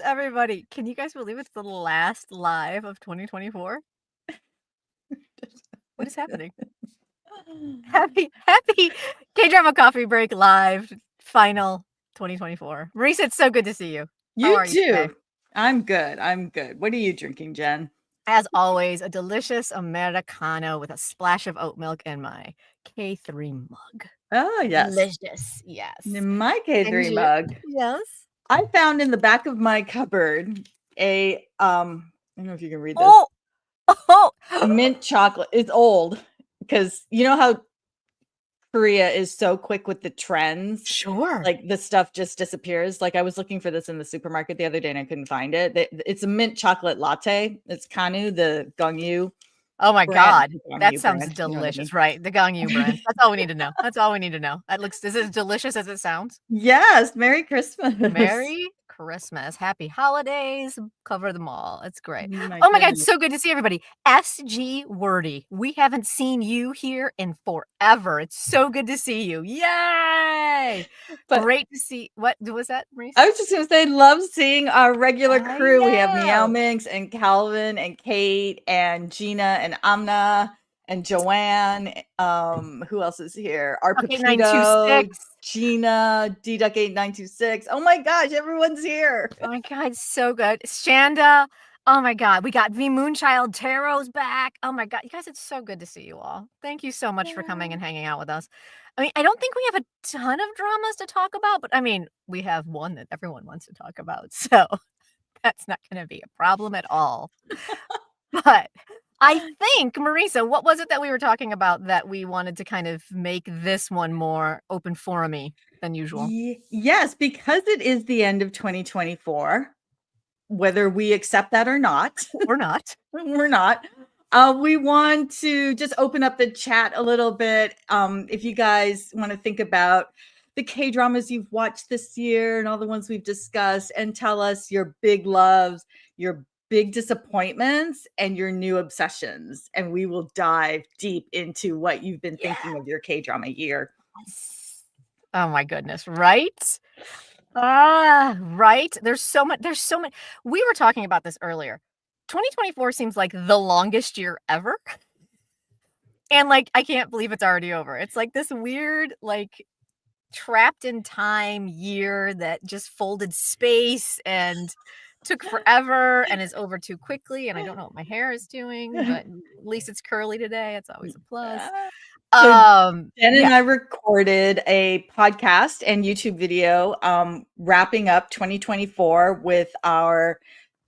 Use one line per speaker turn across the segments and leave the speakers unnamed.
everybody. Can you guys believe it's the last live of 2024? What is happening? Happy K-Drama Coffee Break live final 2024. Marisa, it's so good to see you. How
You
are you today?
too. I'm good. I'm good. What are you drinking, Jen?
As always, a delicious Americano with a splash of oat milk in my K3 mug.
Oh, yes.
Delicious, yes.
In my
And
K3
you?
mug,
Yes.
I found in the back of my cupboard a I don't know if you can read this.
Oh!
Mint chocolate. It's old because you know how Korea is so quick with the trends.
Sure.
Like the stuff just disappears. Like I was looking for this in the supermarket the other day and I couldn't find it. It's a mint chocolate latte. It's Kanu, the Gongyu
Oh my
brand.
God, that
Gongyu
sounds
brand, you know what I
delicious,
mean?
right? The Gongyu brand. That's all we need to know. That's all we need to know. Is it as delicious as it sounds?
Yes, Merry Christmas.
Merry Christmas. Happy holidays. Cover them all. It's great.
My
Oh my God,
goodness.
so good to see everybody. SG Wordy. We haven't seen you here in forever. It's so good to see you. Yay!
But
Great to see. What was that, Maurice?
I was just gonna say, love seeing our regular
I
crew. We have Meow
know.
Minx and Calvin and Kate and Gina and Amna and Joanne. Who else is here? Our
Okay,
Paquito,
926.
Gina, DDuck8926. Oh my gosh, everyone's here.
Oh my God, so good. Shanda. Oh my God, we got V Moonchild Tarot's back. Oh my God, you guys, it's so good to see you all. Thank you so much for coming and hanging out with us. I mean, I don't think we have a ton of dramas to talk about, but I mean, we have one that everyone wants to talk about. So that's not going to be a problem at all. But I think, Marisa, what was it that we were talking about that we wanted to kind of make this one more open forum-y than usual?
Yes, because it is the end of 2024, whether we accept that or not.
Or not.
We're not. We want to just open up the chat a little bit. If you guys want to think about the K-dramas you've watched this year and all the ones we've discussed, and tell us your big loves, your big disappointments, and your new obsessions. And we will dive deep into what you've been thinking of your K-drama year.
Oh my goodness, right? Right? There's so much. We were talking about this earlier. 2024 seems like the longest year ever. And like, I can't believe it's already over. It's like this weird, like, trapped in time year that just folded space and took forever and is over too quickly. And I don't know what my hair is doing, but at least it's curly today. It's always a plus.
So Jen and I recorded a podcast and YouTube video wrapping up 2024 with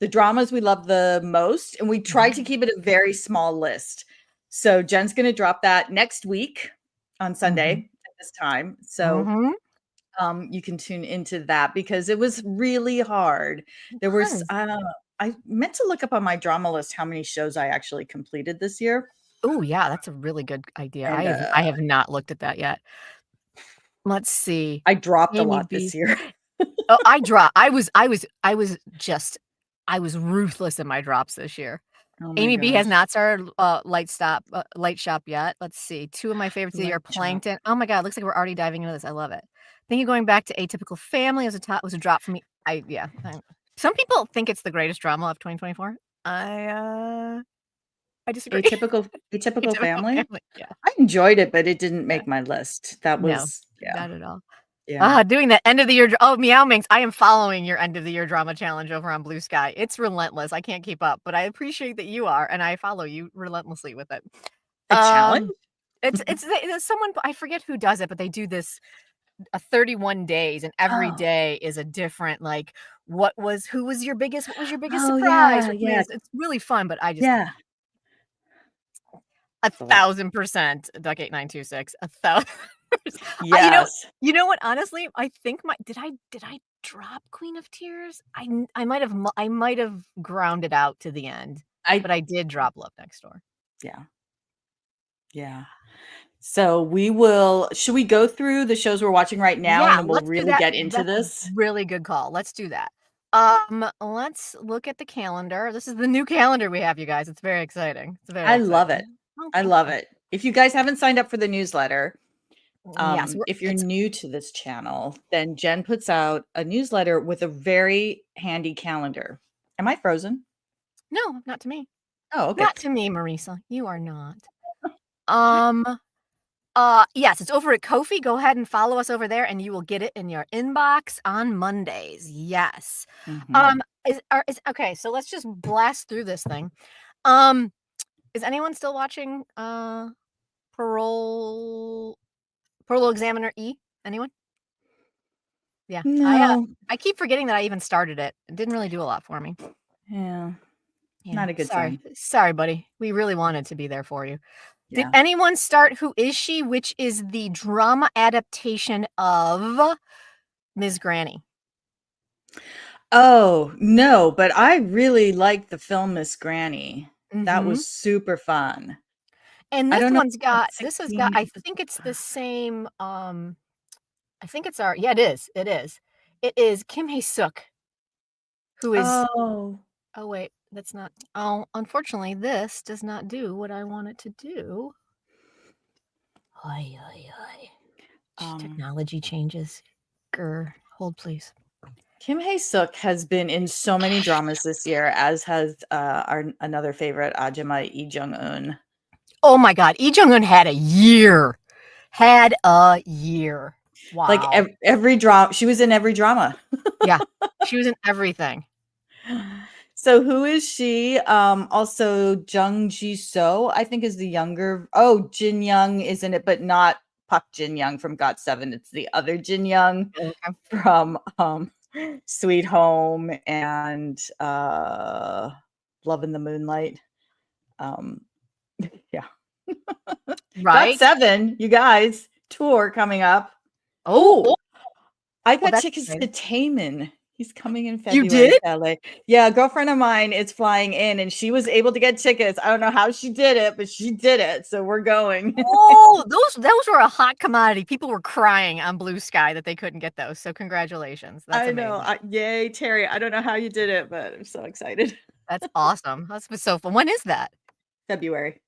the dramas we love the most, and we tried to keep it a very small list. So Jen's going to drop that next week on Sunday at this time. So you can tune into that because it was really hard. There was I meant to look up on my drama list how many shows I actually completed this year.
Oh yeah, that's a really good idea.
And,
I have not looked at that yet. Let's see.
I dropped a
Amy
lot this
B.
year.
Oh, I was ruthless in my drops this year.
Oh my
Amy B has
gosh.
not started Light Shop yet. Let's see. 2 of my favorites of the year,
Light Shop.
Plankton. Oh my God, looks like we're already diving into this. I love it. Thinking going back to Atypical Family was a drop for me. Some people think it's the greatest drama of 2024. I disagree.
Atypical Family?
Yeah.
I enjoyed it, but it didn't make my list. That
No,
was
not at all.
Yeah.
Doing the end of the year. Oh, Meow Minx. I am following your end of the year drama challenge over on Blue Sky. It's relentless. I can't keep up, but I appreciate that you are, and I follow you relentlessly with it.
A challenge?
It's someone, I forget who does it, but they do this 31 days, and every day is a different, like, what was your biggest surprise?
Yeah.
It's really fun, but I just 1,000% Duck8926. 1,000%.
Yes.
You know what? Honestly, I think did I drop Queen of Tears? I might have ground it out to the end, but I did drop Love Next Door.
Yeah. So should we go through the shows we're watching right now and we'll really get into this?
Really good call. Let's do that. Let's look at the calendar. This is the new calendar we have, you guys. It's very exciting.
I love it. I love it. If you guys haven't signed up for the newsletter,
Yes,
If you're new to this channel, then Jenn puts out a newsletter with a very handy calendar. Am I frozen?
no, not to me.
Oh, okay.
Not to me, Marisa. You are not. Yes, it's over at Ko-fi. Go ahead and follow us over there, and you will get it in your inbox on Mondays. Yes.
Mhm.
Is okay, so let's just blast through this thing. Um, is anyone still watching, Parole Examiner E? Anyone? Yeah.
No.
I keep forgetting that I even started it. It didn't really do a lot for me.
Yeah.
Yeah.
Not a good
Sorry.
sign.
Sorry, buddy. We really wanted to be there for you. Did
Yeah.
anyone start Who Is She, which is the drama adaptation of Ms. Granny?
Oh, no, but I really liked the film Miss Granny. That
Mhm.
was super fun.
And
I
this
don't know
one's
if
got
it's
this has got
16
I think it's the same, I think it's our yeah, it is, it is. It is Kim Hae-suk, who is
Oh.
oh, wait, that's not oh, unfortunately, this does not do what I want it to do. Ay, ay, ay.
Um,
Technology changes. Grr. Hold, please.
Kim Hae-suk has been in so many dramas this year, as has, our another favorite, Ajima Lee Jung-eun.
Oh my god, Lee Jung-eun had a year. Had a year.
Like,
Wow.
every drama she was in every drama.
Yeah. She was in everything.
So who is she? Also Jung Ji-so, I think is the younger. Oh, Jin Young is in it, but not Park Jin Young from GOT7. It's the other Jin Young
Okay.
from Sweet Home and Love in the Moonlight. Um, yeah.
Right?
GOT7, you guys, tour coming up.
Oh,
Oh,
oh,
I
well,
got
that's
tickets to
exciting.
Taman. He's coming in
You
February
did?
to LA. Yeah, a girlfriend of mine is flying in and she was able to get tickets. I don't know how she did it, but she did it. So we're going.
Oh, those were a hot commodity. People were crying on Blue Sky that they couldn't get those. So congratulations. That's
I know.
amazing.
Yay, Terry. I don't know how you did it, but I'm so excited.
That's awesome. That's been so fun. When is that?
February.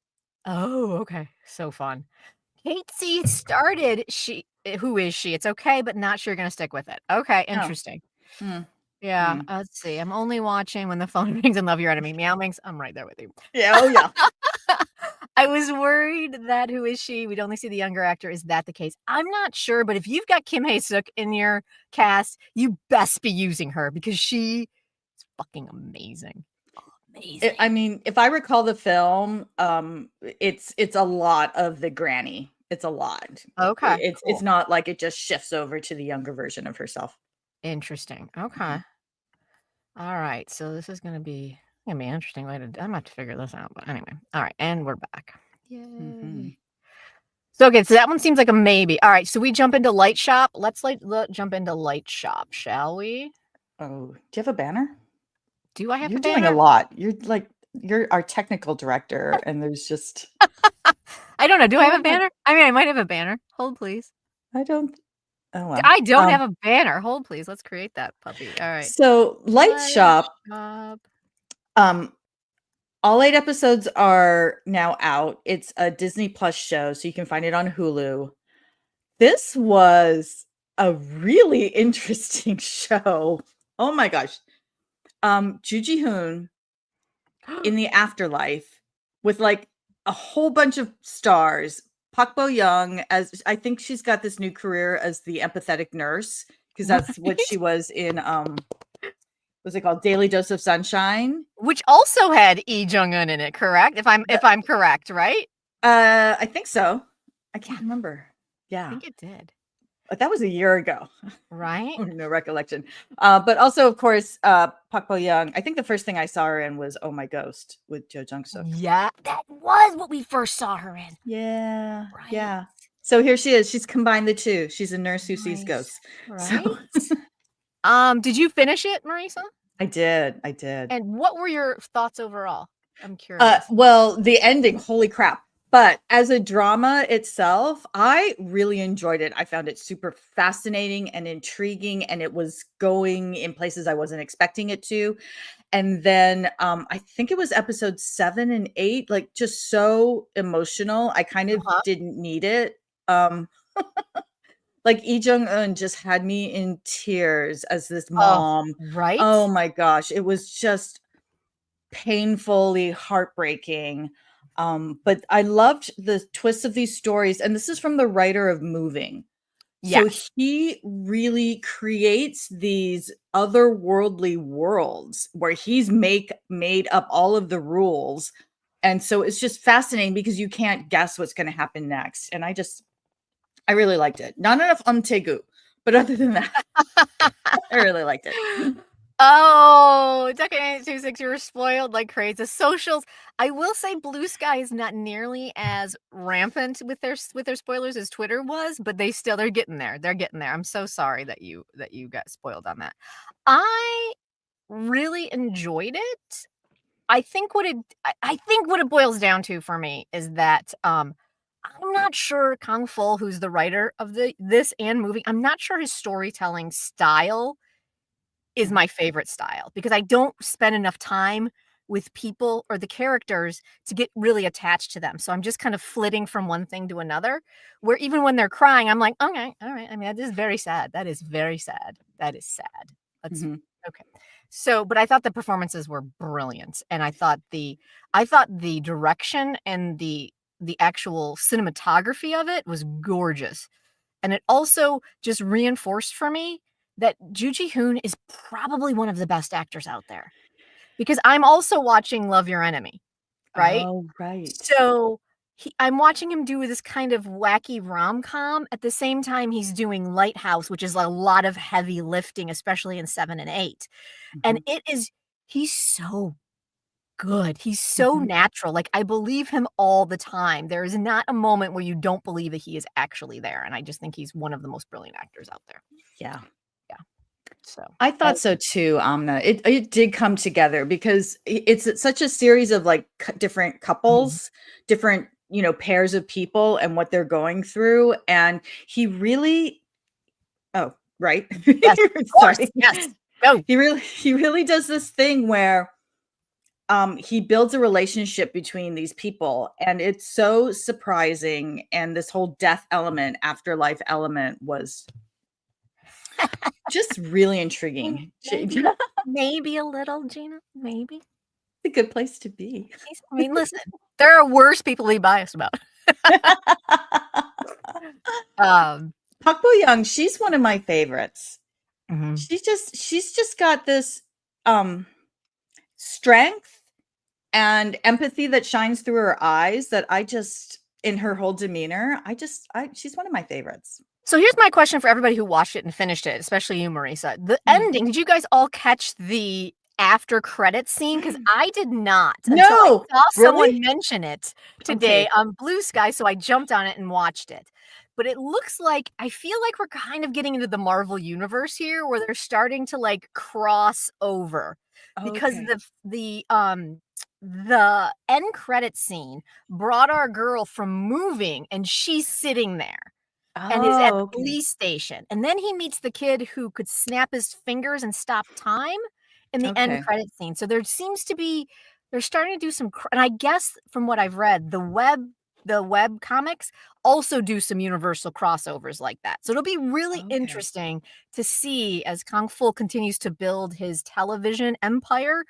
Oh, okay. So fun. Casey started Who Is She? It's okay, but not sure you're gonna stick with it. Okay,
Oh.
interesting.
Mm,
Yeah,
mm.
let's see. I'm only watching when the phone rings and Love Your Enemy. Meow Mings. I'm right there with you.
Yeah. Oh, yeah.
I was worried that Who Is She? We'd only see the younger actor. Is that the case? I'm not sure, but if you've got Kim Hae-suk in your cast, you best be using her because she is fucking amazing. Amazing.
I mean, if I recall the film, it's a lot of the granny. It's a lot.
Okay,
It's
cool.
not like it just shifts over to the younger version of herself.
Interesting.
Mhm.
Okay. All right. So this is gonna be an interesting way to I'm gonna have to figure this out. But anyway. All right, and we're back.
Mhm.
Yay. So okay, so that one seems like a maybe. All right, so we jump into Light Shop. Let's jump into Light Shop, shall we?
Oh, do you have a banner?
Do I have
You're
a
doing a
banner?
lot. You're our technical director, and there's just
I don't know. Do I
go
have a
ahead.
banner? I mean, I might have a banner. Hold, please.
I don't. Oh well.
I don't have a banner. Hold, please. Let's create that puppy. All right.
So Light
Light
Shop.
Shop.
Um, all 8 episodes are now out. It's a Disney Plus show, so you can find it on Hulu. This was a really interesting show. Oh my gosh. Ju Ji-hoon in the afterlife with, like, a whole bunch of stars. Park Bo-young as I think she's got this new career as the empathetic nurse, because that's what
Right?
she was in, what's it called? Daily Dose of Sunshine?
Which also had Lee Jung-eun in it, correct? If I'm correct, right?
I think so. I
Yeah,
can't remember.
I
Yeah,
think it did.
but that was a year ago.
Right?
No recollection. But also, of course, Park Bo-young. I think the first thing I saw her in was Oh My Ghost with Jo Jung-suk.
Yeah, that was what we first saw her in.
Yeah,
Right.
yeah. So here she is. She's combined the two. She's a nurse who sees
Nice.
ghosts. So
Right? Did you finish it, Marisa?
I did. I did.
And what were your thoughts overall? I'm curious.
Well, the ending, holy crap. But as a drama itself, I really enjoyed it. I found it super fascinating and intriguing, and it was going in places I wasn't expecting it to. And then I think it was episode 7 and 8, like just so emotional. I kind of
Uh-huh.
didn't need it. Um, Like, Lee Jong-un just had me in tears as this
Oh,
mom.
right?
Oh my gosh, it was just painfully heartbreaking. But I loved the twist of these stories, and this is from the writer of Moving. So
Yes.
he really creates these otherworldly worlds where he's made up all of the rules. And so it's just fascinating because you can't guess what's going to happen next. And I really liked it. Not enough Tegu, but other than that, I really liked it.
Oh, Duck 826, you were spoiled like crazy. The socials, I will say Blue Sky is not nearly as rampant with their spoilers as Twitter was, but they're getting there. They're getting there. I'm so sorry that you got spoiled on that. I really enjoyed it. I think what it boils down to for me is that I'm not sure Kang Ful, who's the writer of this and movie, I'm not sure his storytelling style is my favorite style because I don't spend enough time with people or the characters to get really attached to them. So I'm just kind of flitting from one thing to another, where even when they're crying, I'm like, okay, all right. I mean, that is very sad. That is very sad. That is sad. That's okay. So, but I thought the performances were brilliant, and I thought the direction and the actual cinematography of it was gorgeous. And it also just reinforced for me that Joo Ji-hoon is probably one of the best actors out there. Because I'm also watching Love Your Enemy, right?
Oh, right.
So, I'm watching him do this kind of wacky rom-com at the same time he's doing Lighthouse, which is a lot of heavy lifting, especially in 7 and 8. And he's so good. He's so natural. Like, I believe him all the time. There is not a moment where you don't believe that he is actually there, and I just think he's one of the most brilliant actors out there.
Yeah.
Yeah. So,
I thought so too, Amna. It did come together because it's such a series of like different couples, different, pairs of people and what they're going through. And he really, oh, right.
yes, of course.
Sorry.
Yes. Go.
He really does this thing where he builds a relationship between these people, and it's so surprising. And this whole death element, afterlife element was just really intriguing.
Maybe a little, Gina. Maybe.
A good place to be.
I mean, listen, there are worse people to be biased about.
Park Bo Young, she's one of my favorites.
Mhm.
She's just got this strength and empathy that shines through her eyes that in her whole demeanor, she's one of my favorites.
So here's my question for everybody who watched it and finished it, especially you, Marisa. The ending, did you guys all catch the after credits scene? Because I did not until I saw someone mention it today on Blue Sky, so I jumped on it and watched it. But it looks like, I feel like we're kind of getting into the Marvel universe here, where they're starting to like cross over. Because the end credit scene brought our girl from Moving, and she's sitting there. And is at the police station. And then he meets the kid who could snap his fingers and stop time in the end credit scene. So there seems to be, they're starting to do some, and I guess from what I've read, the web comics also do some universal crossovers like that. So it'll be really interesting to see as Kang Ful continues to build his television empire,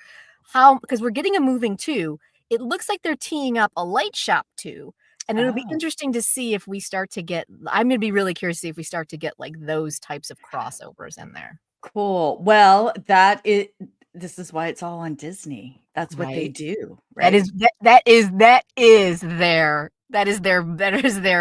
because we're getting a Moving 2. It looks like they're teeing up a Light Shop 2. And it'll be interesting to see if we start to get, I'm going to be really curious to see if we start to get like those types of crossovers in there.
Cool. Well, this is why it's all on Disney. That's what they do, right?
That is their,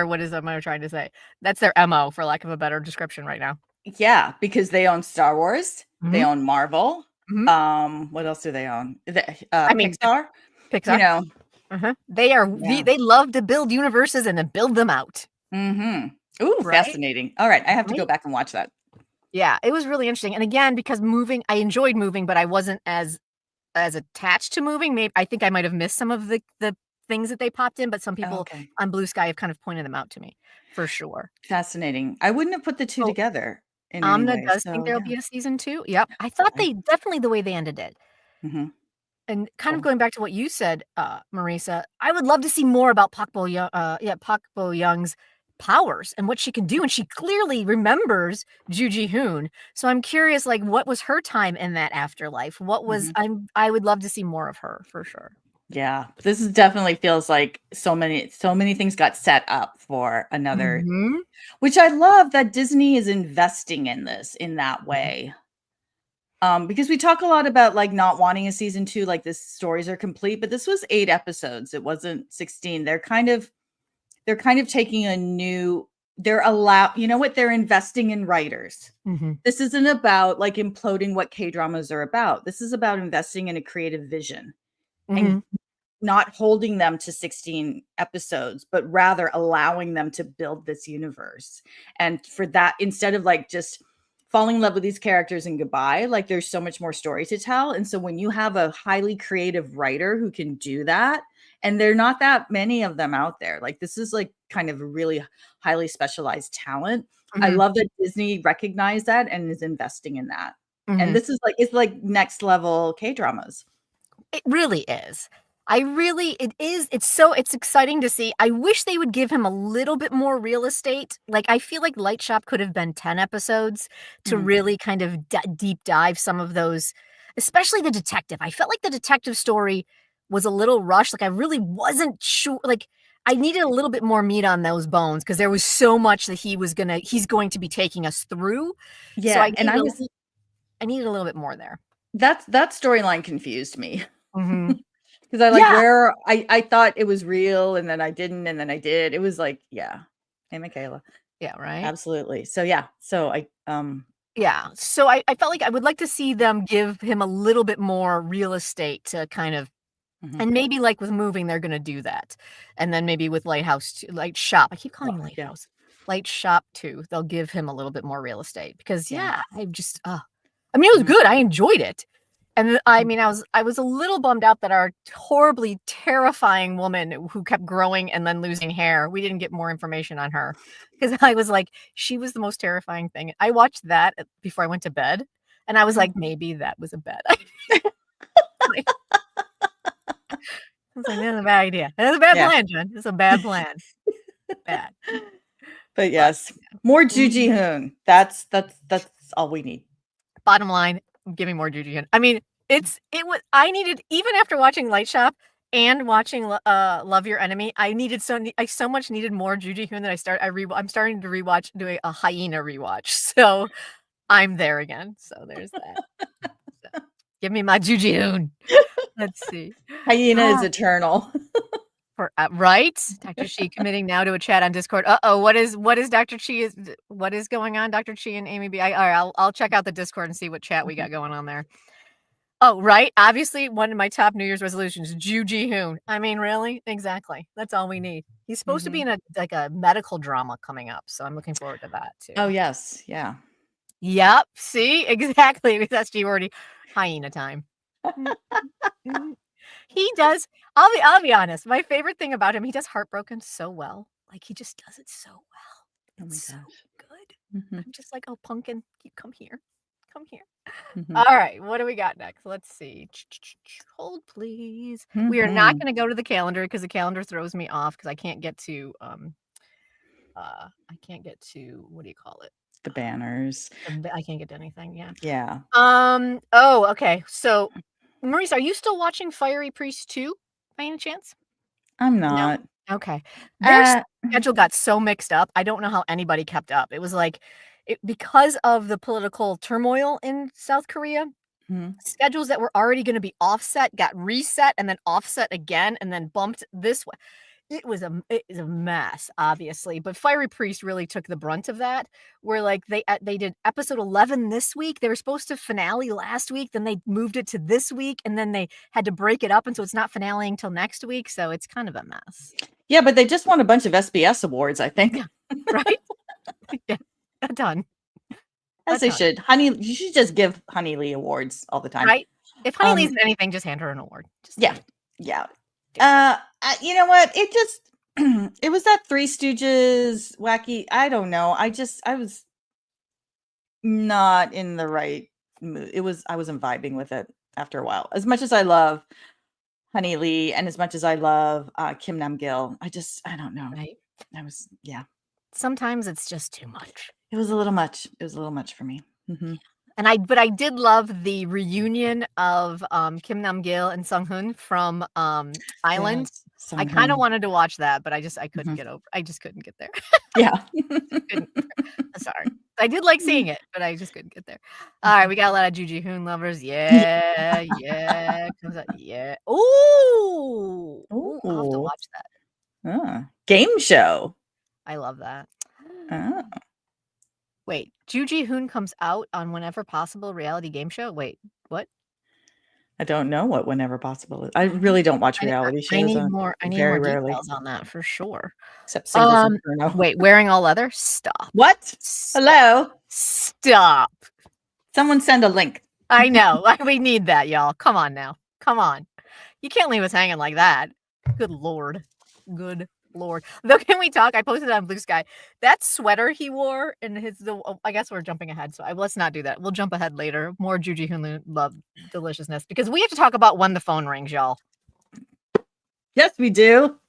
what am I trying to say? That's their MO, for lack of a better description right now.
Yeah, because they own Star Wars. They own Marvel. What else do they own? Pixar.
Pixar. They love to build universes and then build them out.
Ooh, fascinating. All right, I have to go back and watch that.
Yeah, it was really interesting. And again, because Moving, I enjoyed Moving, but I wasn't as attached to Moving. Maybe I think I might have missed some of the things that they popped in, but some people on Blue Sky have kind of pointed them out to me for sure.
Fascinating. I wouldn't have put the two together.
Amna does think there'll be a season 2. Yep. I thought they definitely, the way they ended it. And kind of going back to what you said, Marisa, I would love to see more about Park Bo Young's powers and what she can do, and she clearly remembers Ju Ji-hoon. So I'm curious, like, what was her time in that afterlife? What was I would love to see more of her for sure.
Yeah, this is definitely feels like so many things got set up for another, which I love that Disney is investing in this in that way. Because we talk a lot about like not wanting a season 2, like the stories are complete, but this was 8 episodes. It wasn't 16. They're kind of taking a new, you know what? They're investing in writers. This isn't about like imploding what K-dramas are about. This is about investing in a creative vision and not holding them to 16 episodes, but rather allowing them to build this universe. And for that, instead of like just falling in love with these characters and goodbye, like there's so much more story to tell. And so when you have a highly creative writer who can do that, and there are not that many of them out there, like this is like kind of a really highly specialized talent. I love that Disney recognized that and is investing in that. And this is like, it's like next level K-dramas.
It really is. It is. It's exciting to see. I wish they would give him a little bit more real estate. Like, I feel like Light Shop could have been 10 episodes to really kind of deep dive some of those, especially the detective. I felt like the detective story was a little rushed. Like, I really wasn't sure. Like, I needed a little bit more meat on those bones because there was so much that he's going to be taking us through.
Yeah,
so
I
needed a little bit more there.
that storyline confused me. Because I thought it was real, and then I didn't, and then I did. It was like, yeah. Hey, Michaela.
Yeah, right?
Absolutely. So, yeah. So,
Yeah. So I felt like I would like to see them give him a little bit more real estate to kind of and maybe, like, with moving, they're gonna do that. And then maybe with Light Shop. I keep calling it Lighthouse. Light Shop too, they'll give him a little bit more real estate because, I just, I mean, it was good. I enjoyed it. And I mean, I was a little bummed out that our horribly terrifying woman who kept growing and then losing hair, we didn't get more information on her because I was like, she was the most terrifying thing. I watched that before I went to bed, and I was like, maybe that was a bad idea. I was like, that's a bad idea. That's a bad plan, Jen. It's a bad plan. Bad.
But yes, more Ju Ji-hoon. That's all we need.
Bottom line, give me more Ju Ji-hoon. I mean, I needed, even after watching Light Shop and watching Love Your Enemy, I so much needed more Ju Ji-hoon that I'm starting to rewatch, doing a Hyena rewatch. So I'm there again. So there's that. So, give me my Ju Ji-hoon. Let's see.
Hyena is eternal.
Right? Dr. Chi committing now to a chat on Discord. What is Dr. Chi what is going on, Dr. Chi and Amy B? All right, I'll check out the Discord and see what chat we got going on there. Oh, right. Obviously, one of my top New Year's resolutions, Ju Ji-hoon. I mean, really? Exactly. That's all we need. He's supposed to be in a medical drama coming up, so I'm looking forward to that too.
Oh, yes. Yeah.
Yep. See? Exactly. That's G-wordy. Hyena time. He does. I'll be honest. My favorite thing about him, he does Heartbroken so well. Like, he just does it so well. It's so good. I'm just like, oh, Pumpkin, you come here. Come here. All right, what do we got next? Let's see. Hold, please. We are not going to go to the calendar because the calendar throws me off because I can't get to what do you call it?
The banners.
I can't get to anything. Yeah.
Yeah.
Oh, okay. So, Marisa, are you still watching Fiery Priest 2 by any chance?
I'm not.
No? Okay. Their schedule got so mixed up. I don't know how anybody kept up. It was like because of the political turmoil in South Korea, schedules that were already going to be offset got reset and then offset again and then bumped this way. It was a mess, obviously, but Fiery Priest really took the brunt of that. Where like they did episode 11 this week. They were supposed to finale last week, then they moved it to this week, and then they had to break it up, and so it's not finale until next week. So it's kind of a mess.
Yeah, but they just won a bunch of SBS awards, I think.
Yeah, right? Yeah, a ton.
As they should. You should just give Honey Lee awards all the time.
Right? If Honey Lee's in anything, just hand her an award.
Yeah. You know what? It just it was that Three Stooges wacky. I don't know. I was not in the right mood. I wasn't vibing with it after a while. As much as I love Honey Lee and as much as I love Kim Nam Gil, I don't know.
Right. sometimes it's just too much.
It was a little much. It was a little much for me.
And but I did love the reunion of Kim Nam-gil and Sung-hoon from Island.
Yes,
I kind of
Sung-hoon.
wanted to watch that, but I couldn't get over. I just couldn't get there.
Yeah.
Sorry. I did like seeing it, but I just couldn't get there. All right, we got a lot of Joo Ji-hoon lovers. Yeah. Comes out. Yeah. Ooh. Ooh, I'll have to watch that.
Game show.
I love that.
Oh.
Wait, Joo Ji-hoon comes out on Whenever Possible reality game show? Wait, what?
I don't know what Whenever Possible is. I really don't watch reality shows.
I need more
rarely.
details on that for sure.
Except Singles Inferno.
Wait, wearing all leather? Stop.
What? Hello?
Stop.
Someone send a link.
I know. We need that, y'all. Come on now. Come on. You can't leave us hanging like that. Good Lord. Good Lord. Though, can we talk? I posted on Blue Sky. That sweater he wore and I guess we're jumping ahead, so let's not do that. We'll jump ahead later. More Joo Ji-hoon love deliciousness because we have to talk about when the phone rings, y'all.
Yes, we do.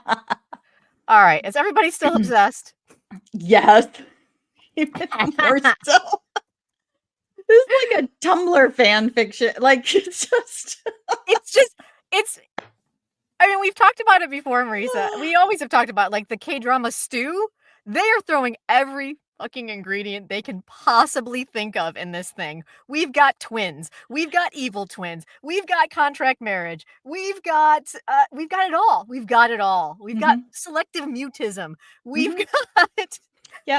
All right. Is everybody still obsessed?
Yes. Even more so. This is like a Tumblr fan fiction. Like
I mean, we've talked about it before, Marisa. We always have talked about like the K-drama stew. They are throwing every fucking ingredient they can possibly think of in this thing. We've got twins. We've got evil twins. We've got contract marriage. We've got it all. We've got it all. We've got selective mutism. We've got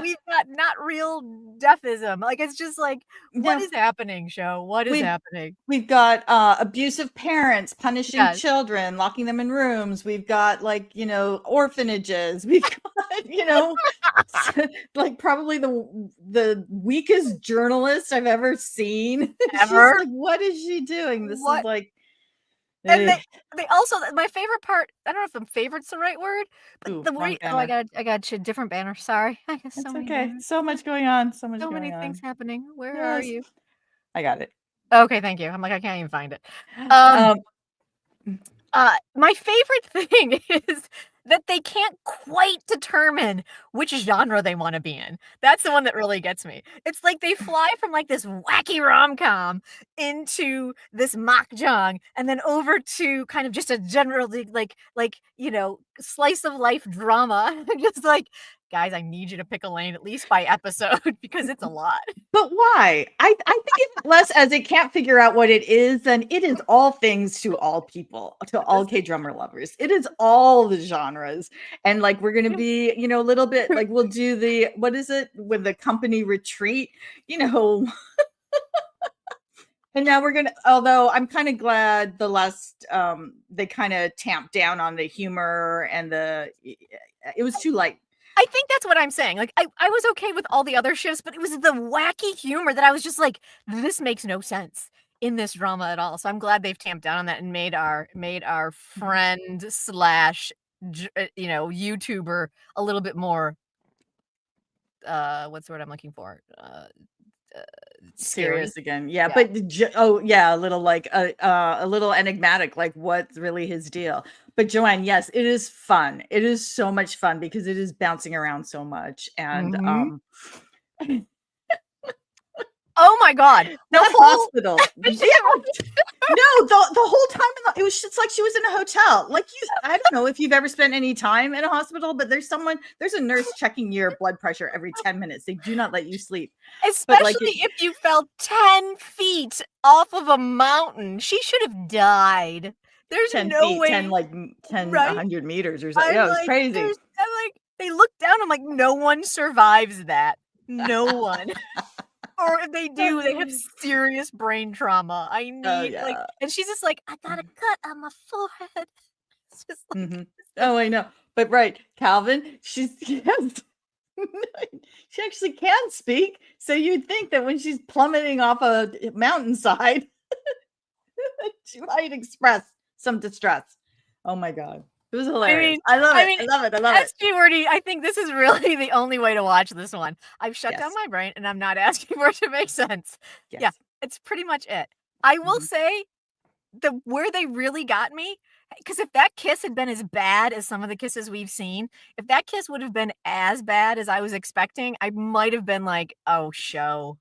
we've got not real deafism. Like, it's just like, what is happening, show? What is happening?
We've got abusive parents punishing children, locking them in rooms. We've got orphanages. We've got, like probably the weakest journalist I've ever seen.
Ever?
Like, what is she doing? This is like.
And they also, my favorite part, I don't know if favorite's the right word, but I got you a different banner. Sorry. I guess
it's okay. So much going on. So
many things happening. Where are you?
I got it.
Okay, thank you. I'm like, I can't even find it. My favorite thing is that they can't quite determine which genre they want to be in. That's the one that really gets me. It's like they fly from like this wacky rom-com into this makjang and then over to kind of just a generally like slice of life drama. Just like, guys, I need you to pick a lane at least by episode because it's a lot.
But why? I think it's less as it can't figure out what it is, then it is all things to all people, to all K-drama lovers. It is all the genres. And like, we're going to be, a little bit like, we'll do what is it with the company retreat, And now we're although I'm kind of glad the last, they kind of tamped down on the humor and it was too light.
I think that's what I'm saying. Like, I was okay with all the other shifts, but it was the wacky humor that I was just like, this makes no sense in this drama at all. So I'm glad they've tamped down on that and made our friend slash YouTuber a little bit more what's the word I'm looking for?
Serious again. But a little like a little enigmatic, like what's really his deal. But Joanne, yes, it is fun. It is so much fun because it is bouncing around so much. And
oh my god,
the hospital. No, the whole time it was just like she was in a hotel. Like, I don't know if you've ever spent any time in a hospital, but there's a nurse checking your blood pressure every 10 minutes. They do not let you sleep.
Especially if you fell 10 feet off of a mountain. She should have died. There's
10
no
feet,
way.
10, 100 meters or something. Yeah, it was crazy.
I'm like, they look down. I'm like, no one survives that. No one. Or if they do, they have serious brain trauma. I need and she's just like, I got a cut on my forehead. It's just like,
oh, I know. But right, Calvin, she actually can speak. So you'd think that when she's plummeting off a mountainside, she might express some distress. Oh my god. It was hilarious. I love it.
I think this is really the only way to watch this one. I've shut down my brain and I'm not asking for it to make sense. Yes. Yeah, it's pretty much it. I will say where they really got me because if that kiss had been as bad as some of the kisses we've seen, if that kiss would have been as bad as I was expecting, I might have been like, "Oh, show.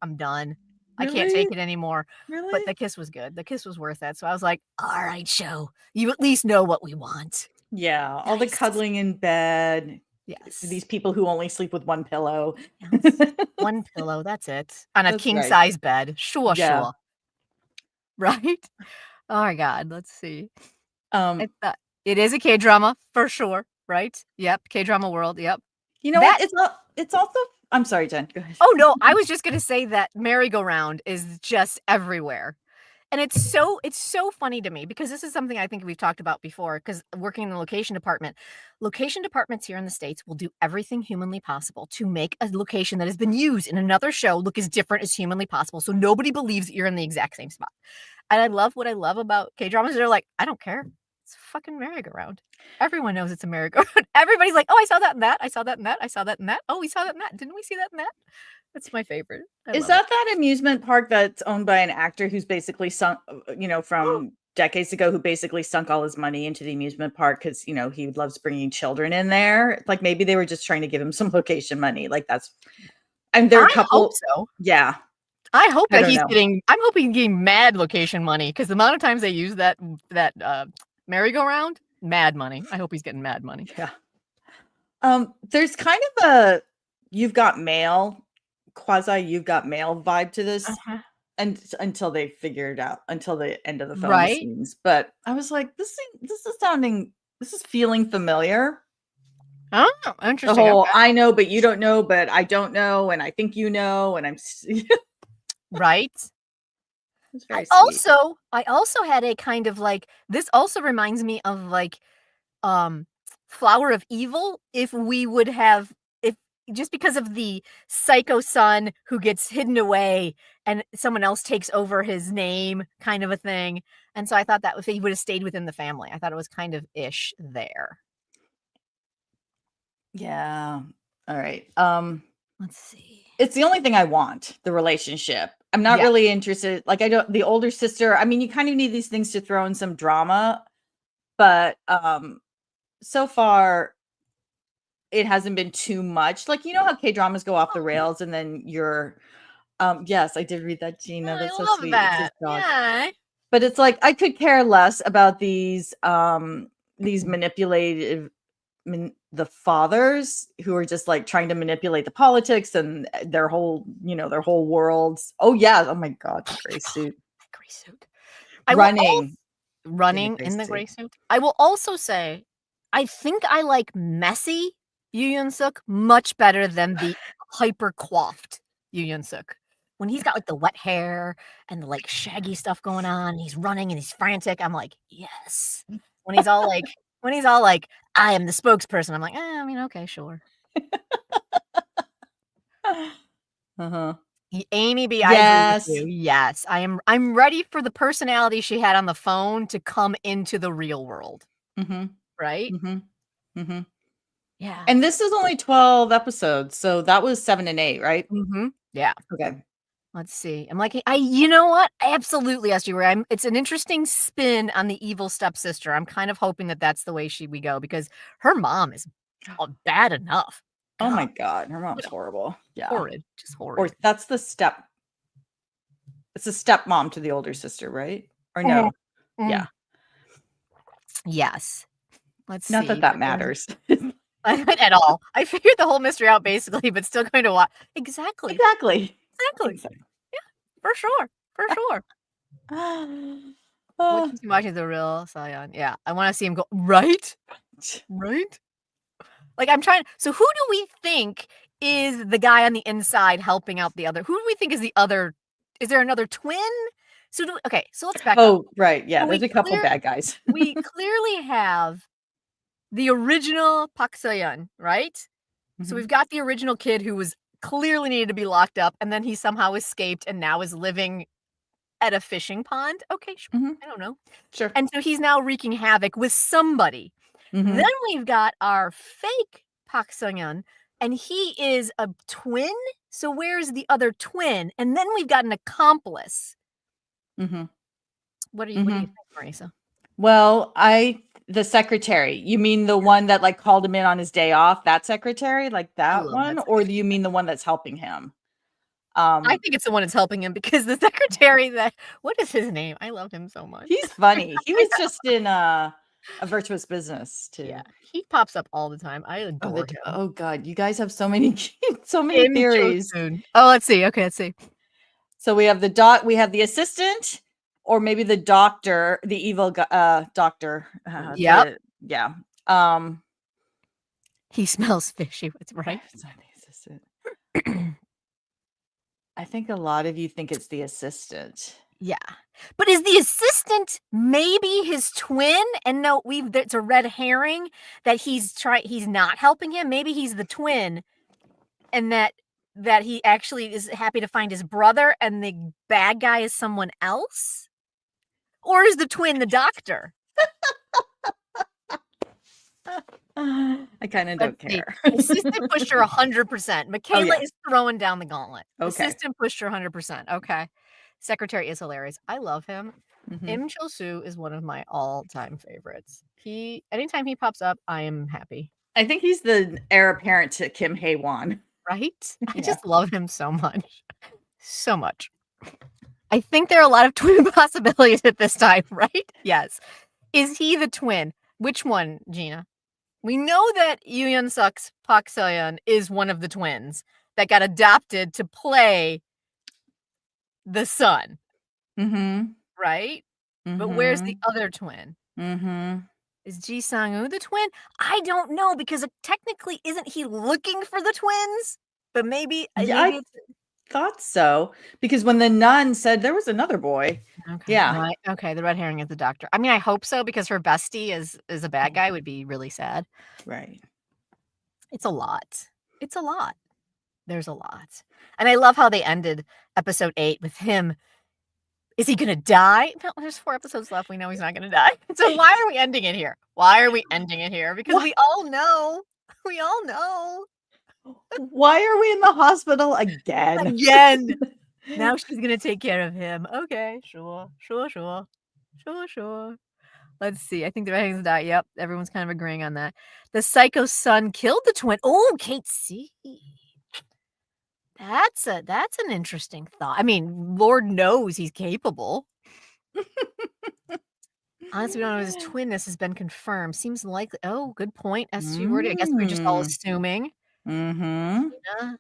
I'm done. I can't take
Really?
it anymore." But
Really?
the kiss was good. The kiss was worth it. So I was like, "All right, show. You at least know what we want."
Yeah, all the
Nice.
cuddling in bed,
Yes.
these people who only sleep with one pillow.
Yes. One pillow, that's it. On a
That's
king
right.
size bed. Sure,
Yeah.
sure. Right? Oh my god, let's see.
Um,
It's, it is a K-drama for sure, right? Yep, K-drama world, yep.
you know what?
That
It's also I'm sorry, Jen, go ahead.
Oh, no, I was just gonna say that merry-go-round is just everywhere. And it's so funny to me because this is something I think we've talked about before. Because working in the location departments here in the States will do everything humanly possible to make a location that has been used in another show look as different as humanly possible, so nobody believes that you're in the exact same spot. And what I love about K-dramas, they're like, "I don't care. It's a fucking merry-go-round." Everyone knows it's a merry-go-round. Everybody's like, "Oh, I saw that in that. I saw that in that. I saw that in that. Oh, we saw that in that. Didn't we see that in that?" That's my favorite. I
Is
love it.
that amusement park that's owned by an actor who's basically sunk, from decades ago, who basically sunk all his money into the amusement park because he loves bringing children in there? Like, maybe they were just trying to give him some location money, like, that's and there are a
I hope
couple.
so.
Yeah,
I hope
I
that
don't know.
I'm hoping he's getting mad location money because the amount of times they use that merry-go-round, mad money. I hope he's getting mad money.
Yeah. There's kind of a You've Got Mail, quasi You've Got Mail vibe to this,
Uh-huh.
and until they figure it out, until the end of the film
Right?
scenes. But I was like, this is feeling familiar.
Oh,
The
interesting,
whole
okay.
"I know, but you don't know, but I don't know, and I think you know, and I'm"
Right?
it's very sweet.
I also had a kind of like this also reminds me of like um Flower of Evil if we would have if just because of the psycho son who gets hidden away and someone else takes over his name kind of a thing. And so I thought that if he would have stayed within the family, I thought it was kind of ish there.
Yeah. All right.
Let's see.
It's the only thing I want, the relationship. I'm not
Yeah.
really interested, like, I don't the older sister, I mean, you kind of need these things to throw in some drama, but, so far, it hasn't been too much. Like, you know how K-dramas go off the
Oh,
rails and then you're yes, I did read that, Gina,
I
that's so
love
sweet. It's his
that.
dog.
Yeah.
But it's like, I could care less about these manipulative the fathers who are just, like, trying to manipulate the politics and their whole worlds. Oh, yeah. Oh my god, the gray suit.
Gray suit. I will also
Running in the
running
gray
in the
suit.
gray suit. I will also say, I think I like messy Yoo Yun-suk much better than the hyper coiffed Yoo Yun-suk. When he's got, like, the wet hair and the, like, shaggy stuff going on, and he's running and he's frantic, I'm like, "Yes." When he's all like, "I am the spokesperson," I'm like, I mean, okay, sure."
Uh-huh.
Amy B, I agree with
Yes.
you. Yes, I'm ready for the personality she had on the phone to come into the real world,
Mhm.
right?
Mhm. Mhm.
Yeah.
And this is only 12 episodes, so that was 7 and 8, right?
Mhm. Yeah.
Okay.
Let's see. I'm like, you know what? Absolutely, SG, it's an interesting spin on the evil stepsister. I'm kind of hoping that that's the way we go because her mom is, bad enough.
Oh my
God,
god, her
what
mom's
a
horrible. Yeah.
horrid, just
Or
horrid.
that's it's a stepmom to the older sister, right? Or
Mhm.
no?
Mhm.
Yeah.
Yes. Let's
Not that
see.
that matters.
At all. I figured the whole mystery out basically, but still going to watch. Exactly.
Exactly.
Exactly.
Exactly.
For sure. For sure. What
Uh,
keeps me watching the real Scion? Yeah. I want to see him go, right? Right? Like, I'm trying so who do we think is the guy on the inside helping out the other? Who do we think is the other is there another twin? Okay, so let's back up.
oh, right, yeah,
So
there's a couple bad guys.
we clearly have the original Pak Seo-yeon, right? So we've
Mhm,
got the original kid who was clearly needed to be locked up, and then he somehow escaped and now is living at a fishing pond. Okay, sure.
mhm,
I don't know.
sure.
And so he's now wreaking havoc with somebody. Then
Mhm,
we've got our fake Pak Sung-yeon, and he is a twin. So where's the other twin? And then we've got an accomplice.
mhm,
What do you
mhm.
think, Marisa?
Well, the secretary. You mean the one that like called him in on his day off? That secretary, like
I
that
love
one,
that
or do
secretary.
you mean the one that's helping him?
I think it's the one that's helping him because the secretary that what is his name? I love him so much.
He's funny. He
I
was
know.
just in A Virtuous Business
Yeah,
too.
he pops up all the time. I adore him.
Oh god, you guys have so many so many
Kim
theories.
Jo-soon. Oh, let's see. Okay, let's see.
So we have the assistant, or maybe the doctor, the evil doctor.
Yep.
Yeah. Um,
He smells fishy. That's right.
it's not the assistant. I think a lot of you think it's the assistant.
Yeah. But is the assistant maybe his twin? And no, it's a red herring that he's not helping him. Maybe he's the twin and that he actually is happy to find his brother and the bad guy is someone else? Or is the twin the doctor?
I kind of don't care.
Assistant pushed her 100%. Michaela
yeah.
is throwing down the gauntlet.
Okay.
Assistant pushed her 100%. Okay. Secretary is hilarious. I love him.
Mhm.
Im Chil-soo is one of my all-time favorites. Anytime he pops up, I am happy.
I think he's the heir apparent to Kim Hae-won.
Right? I
Yeah.
just love him so much. So much. I think there are a lot of twin possibilities at this time, right? Yes. Is he the twin? Which one, Gina? We know that Yoo Yeon-suk's Park Seo-yeon is one of the twins that got adopted to play the son,
Mhm.
right? But where's the other twin?
Mhm.
Is Ji Sang-woo the twin? I don't know because technically isn't he looking for the twins? But maybe
Yeah, I
it's
thought so, because when the nun said there was another boy.
okay.
Yeah.
Right. Okay, the red herring is the doctor. I mean, I hope so because her bestie is a bad guy would be really sad.
Right.
It's a lot. It's a lot. There's a lot. And I love how they ended episode 8 with him. Is he gonna die? No, there's 4 episodes left. We know he's not gonna die. So why are we ending it here? Why are we ending it here? Because we all know. We all know.
Why are we in the hospital again?
Again. Now she's gonna take care of him. Okay, sure. Sure. Let's see. I think the ratings die. Yep, everyone's kind of agreeing on that. The psycho son killed the twin. Oh, Kate C. That's an interesting thought. I mean, Lord knows he's capable. Honestly, we don't know if his twinness has been confirmed. Seems likely. Oh, good point. SG wording. I guess we're just all assuming.
Mhm.
Yeah.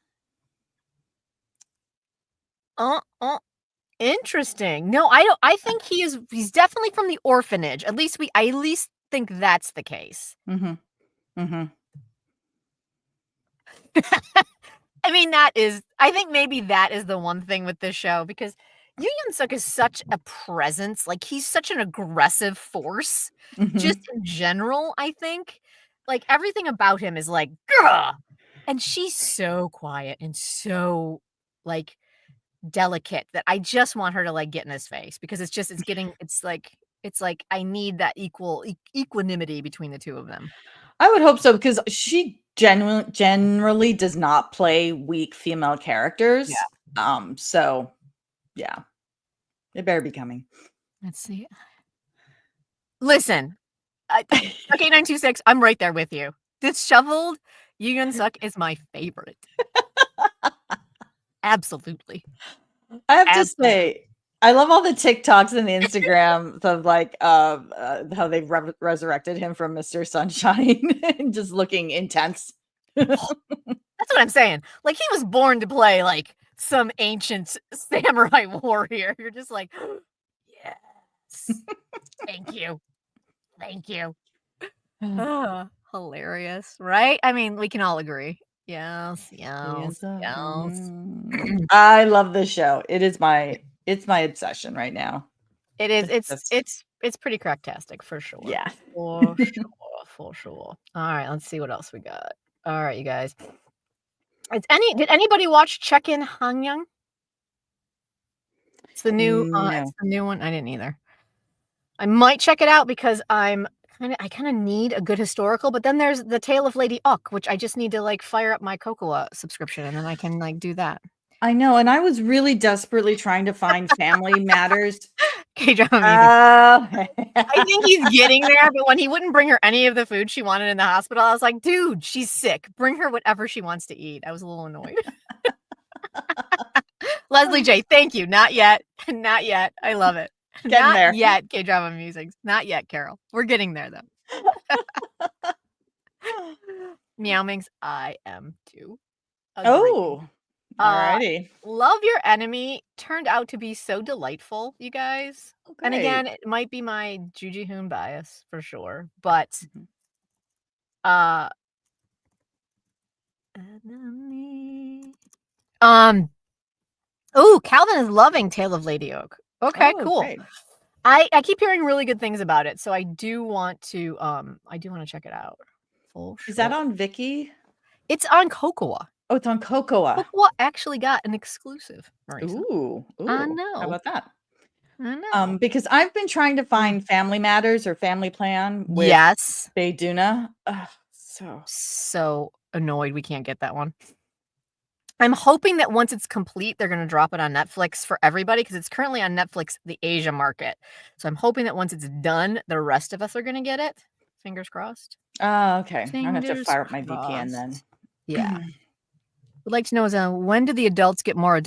Interesting. No, I don't. I think he's definitely from the orphanage. I at least think that's the case.
Mhm. Mhm.
I mean, I think maybe that is the one thing with this show because Yoo Yeon-suk is such a presence. Like, he's such an aggressive force just in general, I think. Like, everything about him is like, "Gah!" And she's so quiet and so, like, delicate that I just want her to, like, get in his face because it's like I need that equanimity between the two of them.
I would hope so because she generally does not play weak female characters. So yeah, it better be coming.
Let's see. Listen, okay, 926, I'm right there with you. Disheveled Yoo Yeon-suk is my favorite. Absolutely.
I have to say, I love all the TikToks and the Instagrams of like how they've resurrected him from Mr. Sunshine and just looking intense.
That's what I'm saying. Like, he was born to play like some ancient samurai warrior. You're just like, yes. Thank you. Hilarious, right? I mean, we can all agree. Yes.
I love this show. It's my obsession right now.
It is. It's pretty cracktastic for sure.
Yeah.
For sure. All right, let's see what else we got. All right, you guys. Did anybody watch Check In Hanyang? It's the new it's the new one. I didn't either. I might check it out because I kind of need a good historical, but then there's The Tale of Lady Uck, which I just need to like fire up my Cocoa subscription and then I can like do that.
I know, and I was really desperately trying to find Family Matters
K-drama music. I think he's getting there, but when he wouldn't bring her any of the food she wanted in the hospital, I was like, dude, she's sick. Bring her whatever she wants to eat. I was a little annoyed. Leslie J, thank you. Not yet. Not yet. I love it.
Getting
Not
there.
yet, K-drama music. Not yet, Carol. We're getting there, though. Meow Mings, I am too. Agreed.
Oh, alrighty.
Love Your Enemy turned out to be so delightful, you guys.
Oh,
And
great.
again, it might be my Juji Hoon bias for sure, but enemy. Oh, Calvin is loving Tale of Lady Oak. Okay, cool.
Great.
I keep hearing really good things about it, so I do want to check it out.
Is that on Viki?
It's on Cocoa.
Oh, it's on Cocoa.
Cocoa actually got an exclusive, Marisa.
Ooh,
I know.
How about that?
I know.
Because I've been trying to find Family Matters or Family Plan with Bayduna.
So annoyed we can't get that one. I'm hoping that once it's complete, they're going to drop it on Netflix for everybody because it's currently on Netflix, the Asia market. So I'm hoping that once it's done, the rest of us are going to get it. Fingers crossed.
Okay. I'm going to have to fire up my VPN then.
Yeah. Would like to know is when do the adults get more?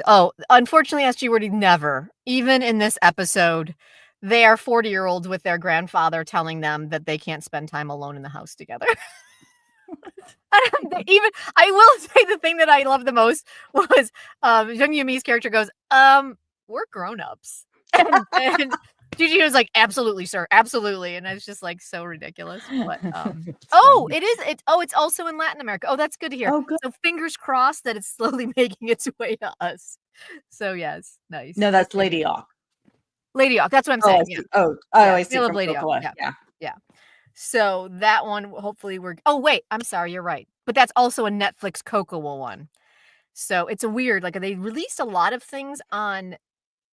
Unfortunately, SG Wordy, never. Even in this episode, they are 40-year-olds with their grandfather telling them that they can't spend time alone in the house together. I will say the thing that I love the most was Jung Yumi's character goes, we're grown-ups. And Juji was like, absolutely, sir, absolutely. And it's just like so ridiculous. But it's also in Latin America. Oh, that's good to hear.
Oh, good.
So fingers crossed that it's slowly making its way to us. So yes, nice.
No, that's Lady Ock.
Lady Ock, that's what I'm saying.
Yeah. I see. From
Lady
Cocoa.
Ock. Yeah. So that one, hopefully I'm sorry, you're right. But that's also a Netflix Cocoa one. So it's a weird, like they released a lot of things on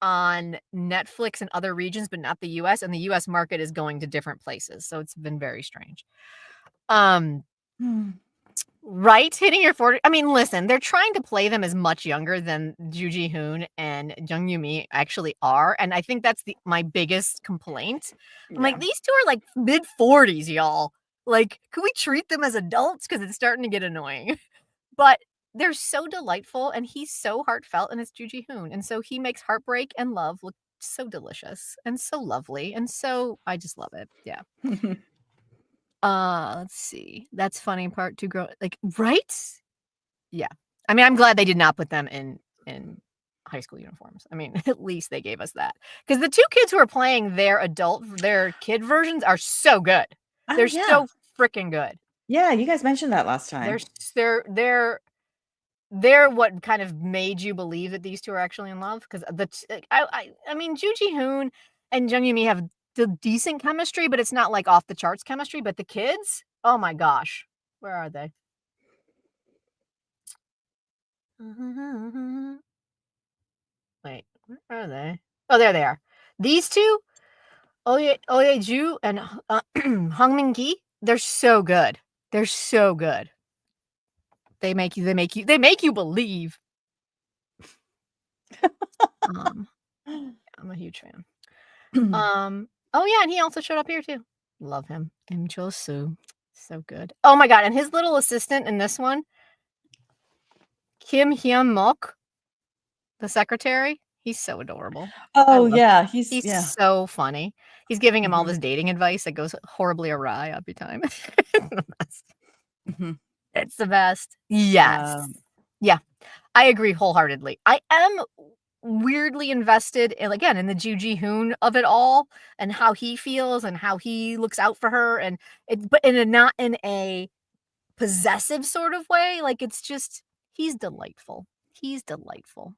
Netflix and other regions, but not the US, and the US market is going to different places. So it's been very strange. Right? Hitting your 40. I mean, listen, they're trying to play them as much younger than Juji Hoon and Jung Yumi actually are. And I think that's my biggest complaint. I'm like, these two are like mid-40s, y'all. Like, could we treat them as adults? Because it's starting to get annoying. But they're so delightful, and he's so heartfelt, and it's Juji Hoon. And so he makes heartbreak and love look so delicious and so lovely. And so I just love it. Yeah. Let's see. That's funny part to grow right? Yeah. I mean, I'm glad they did not put them in high school uniforms. I mean, at least they gave us that. Because the two kids who are playing their kid versions are so good. They're so freaking good.
Yeah, you guys mentioned that last time.
They're what kind of made you believe that these two are actually in love. Because I mean, Juji Hoon and Jung Yumi have the decent chemistry, but it's not like off the charts chemistry. But the kids, oh my gosh, where are they? Wait, where are they? Oh, there they are. These two, Oye Ju and Hong Min Gi, they're so good. They're so good. They make you believe. I'm a huge fan. Oh yeah, and he also showed up here too. Love him. Im Cho-soo. So good. Oh my god, and his little assistant in this one, Kim Hyun Mok, the secretary, he's so adorable.
Oh yeah,
he's so funny. He's giving him all this dating advice that goes horribly awry every time. It's the best. Yes. Yeah. I agree wholeheartedly. I am weirdly invested in the Juji Hoon of it all and how he feels and how he looks out for her but not in a possessive sort of way. Like it's just he's delightful. He's delightful.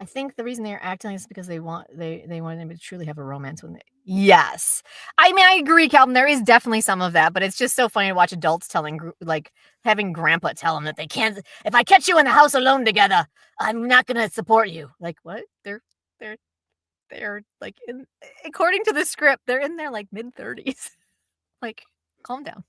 I think the reason they're acting is because they want him to truly have a romance with me. Yes. I mean, I agree, Calvin. There is definitely some of that, but it's just so funny to watch adults having grandpa tell them that they can't, if I catch you in the house alone together, I'm not going to support you. Like, what? They're like, according to the script, they're in their like mid-30s. Like, calm down.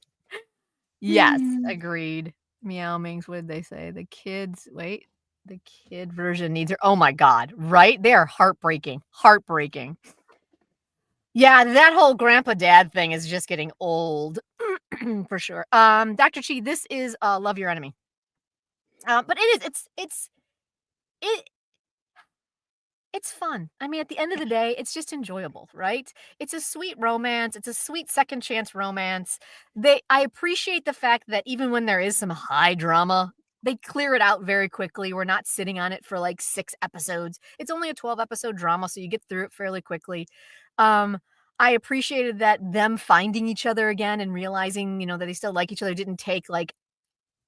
Yes, agreed. Meow Mings, what did they say? The kids, wait. The kid version needs her. Oh my god, right? They are heartbreaking. Heartbreaking. Yeah, that whole grandpa dad thing is just getting old for sure. Dr. Chi, this is Love Your Enemy. But it is it it's fun. I mean, at the end of the day, it's just enjoyable, right? It's a sweet romance. It's a sweet second chance romance. I appreciate the fact that even when there is some high drama, they clear it out very quickly. We're not sitting on it for like 6 episodes. It's only a 12-episode drama, so you get through it fairly quickly. Um, I appreciated that them finding each other again and realizing, that they still like each other didn't take like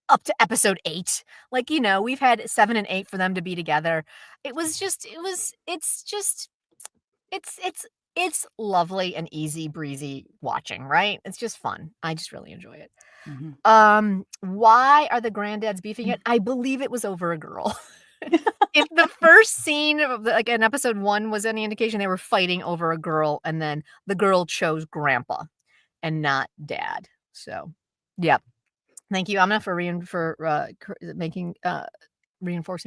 up to episode 8. Like, we've had 7 and 8 for them to be together. It's lovely and easy breezy watching, right? It's just fun. I just really enjoy it. Why are the granddads beefing it? I believe it was over a girl. If the first scene of in episode 1 was any indication, they were fighting over a girl, and then the girl chose grandpa and not dad. So, yeah. Thank you, Amna, for reinforcing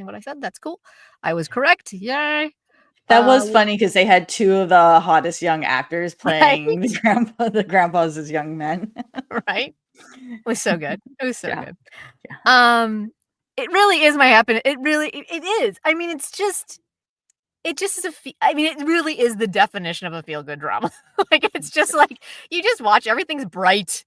what I said. That's cool. I was correct. Yay.
That was funny because they had 2 of the hottest young actors playing the grandpas as young men.
Right? It was so good. It was so good. Yeah. It really is my happiness. It is. I mean, it just is it really is the definition of a feel-good drama. Like, it's just like, you just watch, everything's bright.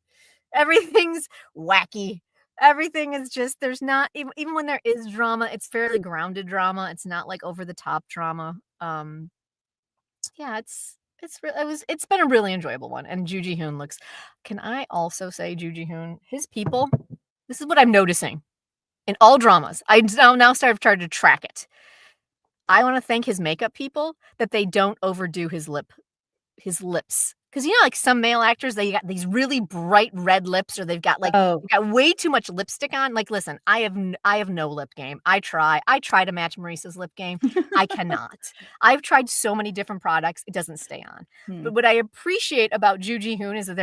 Everything's wacky. Everything is just, there's not even when there is drama, it's fairly grounded drama. It's not like over the top drama. Yeah, it's been a really enjoyable one. And Joo Ji-hoon looks. Can I also say Joo Ji-hoon, his people? This is what I'm noticing in all dramas. I now started to track it. I want to thank his makeup people that they don't overdo his lips. Because like some male actors, they got these really bright red lips, or they've got way too much lipstick on. Like, listen, I have no lip game. I try to match Marisa's lip game. I cannot. I've tried so many different products. It doesn't stay on. But what I appreciate about Joo Ji-hoon is that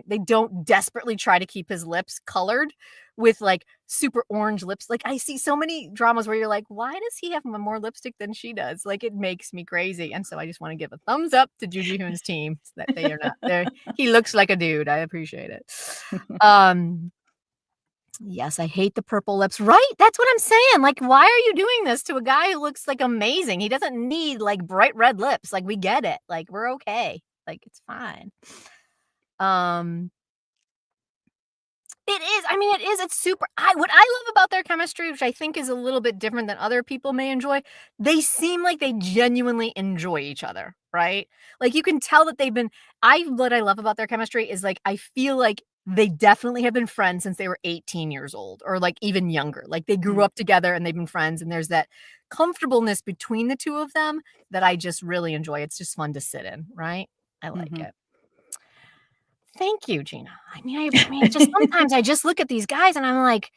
they don't desperately try to keep his lips colored with like super orange lips. Like, I see so many dramas where you're like, why does he have more lipstick than she does? Like, it makes me crazy. And so I just want to give a thumbs up to Joo Ji-hoon's team that they are not there. He looks like a dude. I appreciate it. Yes, I hate the purple lips. Right? That's what I'm saying. Like, why are you doing this to a guy who looks like amazing? He doesn't need like bright red lips. Like, we get it. Like, we're okay. Like, it's fine. It is. I mean, it is. It's super. What I love about their chemistry, which I think is a little bit different than other people may enjoy, they seem like they genuinely enjoy each other, right? Like, you can tell that what I love about their chemistry is, like, I feel like they definitely have been friends since they were 18 years old, or like even younger. Like, they grew up together and they've been friends, and there's that comfortableness between the two of them that I just really enjoy. It's just fun to sit in, right? I like it. Thank you, Gina. I mean, just sometimes I just look at these guys and I'm like,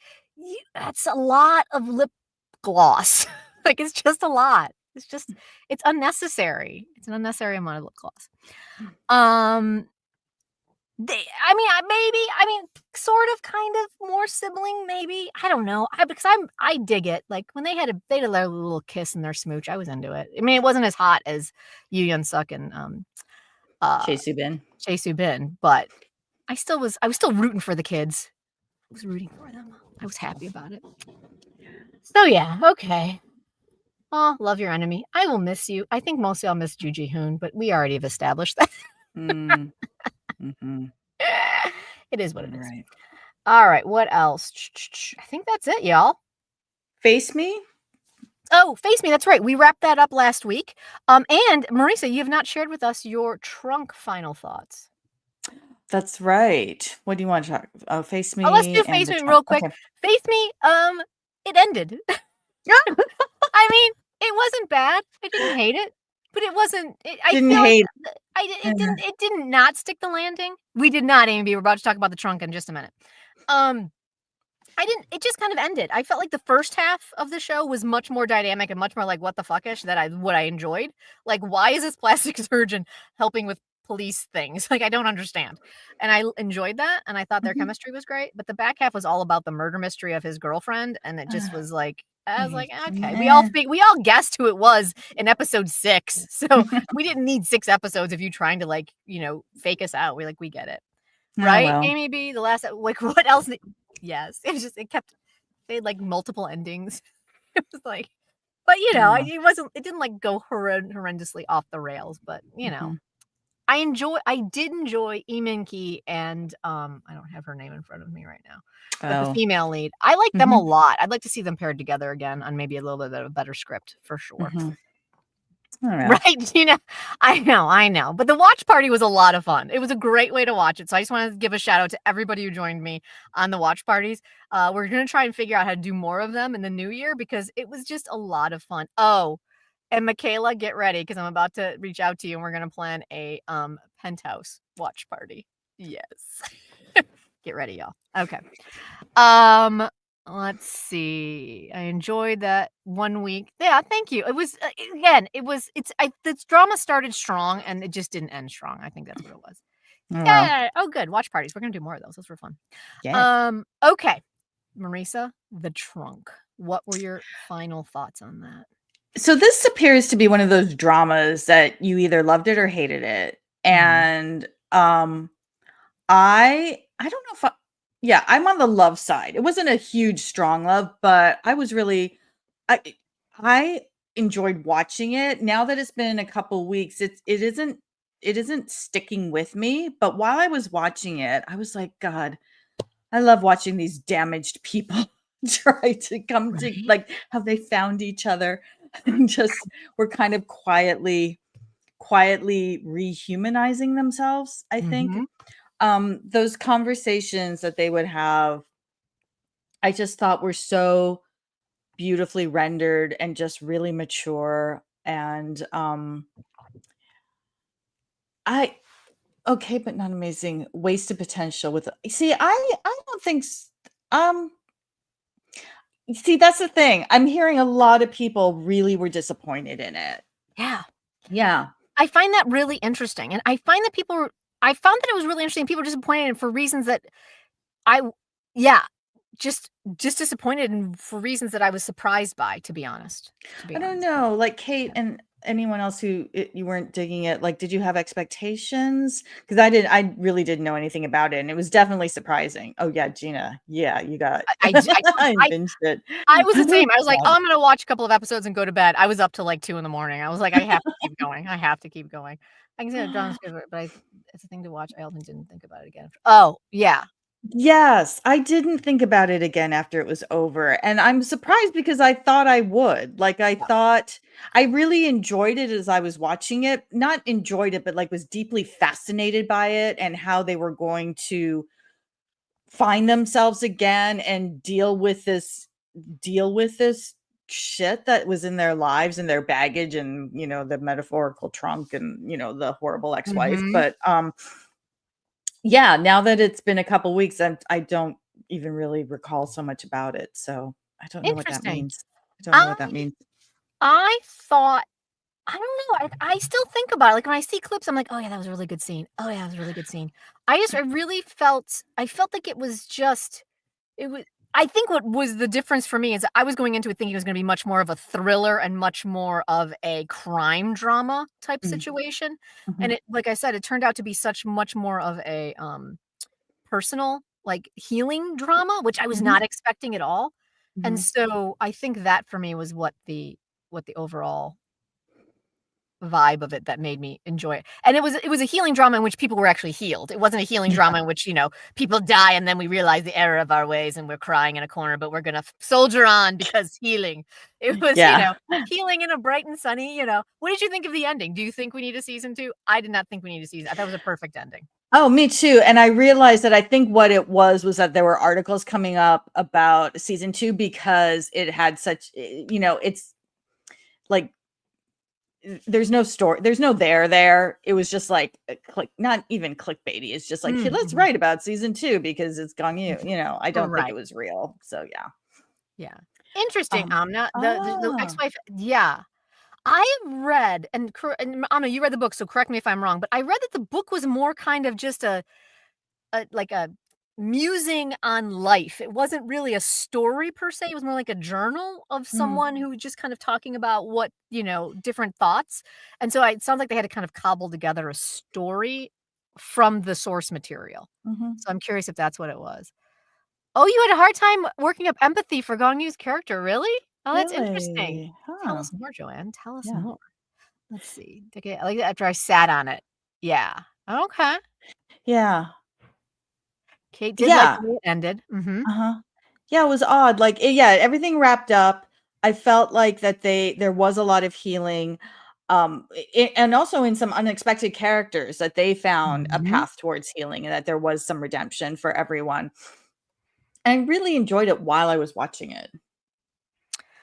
that's a lot of lip gloss. Like, it's just a lot. It's unnecessary. It's an unnecessary amount of lip gloss. Sort of, kind of more sibling, maybe. I don't know. Because I dig it. Like, when they had their little kiss and their smooch, I was into it. I mean, it wasn't as hot as Yoo Yeon-suk and Chae Soo-bin, but I was still rooting for the kids. I was rooting for them. I was happy about it. So yeah, okay. Oh, Love Your Enemy. I will miss you. I think mostly I'll miss Joo Ji-hoon, but we already have established that. It is what it is. Right. All right, what else? I think that's it, y'all.
Face Me?
Oh, Face Me, that's right. We wrapped that up last week. And Marisa, you have not shared with us your trunk final thoughts.
That's right. What do you want to talk about? Face Me.
Oh, let's do Face Me real quick. Okay. Face Me, it ended. I mean, it wasn't bad. I didn't hate it, but it wasn't. It didn't not stick the landing. We did not, Amy. We're about to talk about the trunk in just a minute. It just kind of ended. I felt like the first half of the show was much more dynamic and much more like what the fuckish what I enjoyed. Like, why is this plastic surgeon helping with police things? Like, I don't understand. And I enjoyed that, and I thought their chemistry was great, but the back half was all about the murder mystery of his girlfriend, and it just was like, I was like, okay.
Nah.
We all guessed who it was in episode 6, so we didn't need 6 episodes of you trying to, like, fake us out. We're like, we get it,
Oh,
right?
well.
Amy B, the last like, what else? Yes, they had like multiple endings. It was like, but
Oh, well.
it didn't like go horrendously off the rails, but
Mhm.
I did enjoy Eminki and, I don't have her name in front of me right now, but the
Oh.
female lead. I like them a
Mhm.
lot. I'd like to see them paired together again on maybe a little bit of a better script for sure.
Mhm. Oh, yeah.
Right? I know. But the watch party was a lot of fun. It was a great way to watch it. So I just wanted to give a shout out to everybody who joined me on the watch parties. We're gonna try and figure out how to do more of them in the new year because it was just a lot of fun. Oh, and Michaela, get ready because I'm about to reach out to you and we're gonna plan a penthouse watch party. Yes. Get ready, y'all. Okay. Um, let's see. I enjoyed that 1 week. Yeah, thank you. It was again, this drama started strong and it just didn't end strong. I think that's what it was.
Oh, well.
Yeah. Oh, good. Watch parties. We're gonna do more of those. Those were fun.
Yeah.
Okay. Marisa, The Trunk. What were your final thoughts on that?
So this appears to be one of those dramas that you either loved it or hated it. And, I don't know if yeah, I'm on the love side. It wasn't a huge strong love, but I I enjoyed watching it. Now that it's been a couple weeks, it isn't sticking with me, but while I was watching it, I was like, God, I love watching these damaged people try to come to
Right?
like how they found each other and just were kind of quietly rehumanizing themselves, I think.
Mhm.
Those conversations that they would have, I just thought were so beautifully rendered and just really mature. And I okay, but not amazing. Wasted potential with see, I don't think um see, that's the thing. I'm hearing a lot of people really were disappointed in it.
Yeah.
Yeah.
I find that really interesting. And I found that it was really interesting. People were disappointed for reasons that I w yeah, just disappointed and for reasons that I was surprised by, to be honest,
I don't
but
know, like Kate
yeah.
and anyone else who you weren't digging it, like, did you have expectations? Because I really didn't know anything about it, and it was definitely surprising. Oh, yeah, Gina. Yeah, you got
I told
I binged it.
I was the
Oh,
same. I was like, "Oh,
God.
I'm gonna watch a couple of episodes and go to bed." I was up till, like, 2 in the morning. I was like, "I have to keep going. I have to keep going." I can see the drama's good, but it's a thing to watch. I often didn't think about it again. Oh, yeah.
Yes, I didn't think about it again after it was over, and I'm surprised because I thought I would. Like, I thought I really enjoyed it as I was watching it. Not enjoyed it, but, like, was deeply fascinated by it and how they were going to find themselves again and deal with this shit that was in their lives and their baggage and, the metaphorical trunk and, the horrible ex-wife.
Mhm.
But, yeah, now that it's been a couple weeks, I don't even really recall so much about it, so I don't know what that
Interesting.
means. I don't know what that
I
means.
I thought I don't know, I still think about it, like, when I see clips, I'm like, "Oh, yeah, that was a really good scene. Oh, yeah, that was a really good scene." I really felt like it was just it was I think what was the difference for me is I was going into it thinking it was gonna be much more of a thriller and much more of a crime drama type
Mm,
situation, and
mhm,
it like I said, it turned out to be much more of a, personal, like, healing drama, which I was
mhm,
not expecting at all, and
mhm.
so I think that for me was what the overall vibe of it that made me enjoy it. And it was a healing drama in which people were actually healed. It wasn't a healing
Yeah,
drama in which, people die and then we realize the error of our ways and we're crying in a corner, but we're gonna soldier on because healing. It was,
yeah.
healing in a bright and sunny. What did you think of the ending? Do you think we need a season 2? I did not think we need a season. I thought it was a perfect ending.
Oh, me too, and I realized that I think what it was that there were articles coming up about season 2 because it had it's like there's no story, there's no there. It was just like a click, not even clickbaity. It's just like, "Hey, let's
Mhm.
write about season 2 because it's gone I don't think it
Right.
was real." So, yeah.
Yeah. Interesting,
Um
Amna. The
ah,
ex-wife, yeah. I have read, and Amna, you read the book, so correct me if I'm wrong, but I read that the book was more kind of just like a musing on life. It wasn't really a story per se. It was more like a journal of someone who was just kind of talking about what, different thoughts. And so it sounds like they had to kind of cobble together a story from the source material.
Mhm.
So I'm curious if that's what it was. Oh, you had a hard time working up empathy for Gong Yu's character, really? Oh, that's interesting.
Really?
Tell
Huh.
us more, Joanne. Tell us
Yeah.
more. Let's see. Okay, I like that after I sat on it. Yeah. Okay.
Yeah.
Kate did like
Yeah.
the way it ended. Mhm.
Uh-huh. Yeah, it was odd. Like, yeah, everything wrapped up. I felt like that there was a lot of healing, and also in some unexpected characters that they found a
Mhm.
path towards healing and that there was some redemption for everyone. And I really enjoyed it while I was watching it.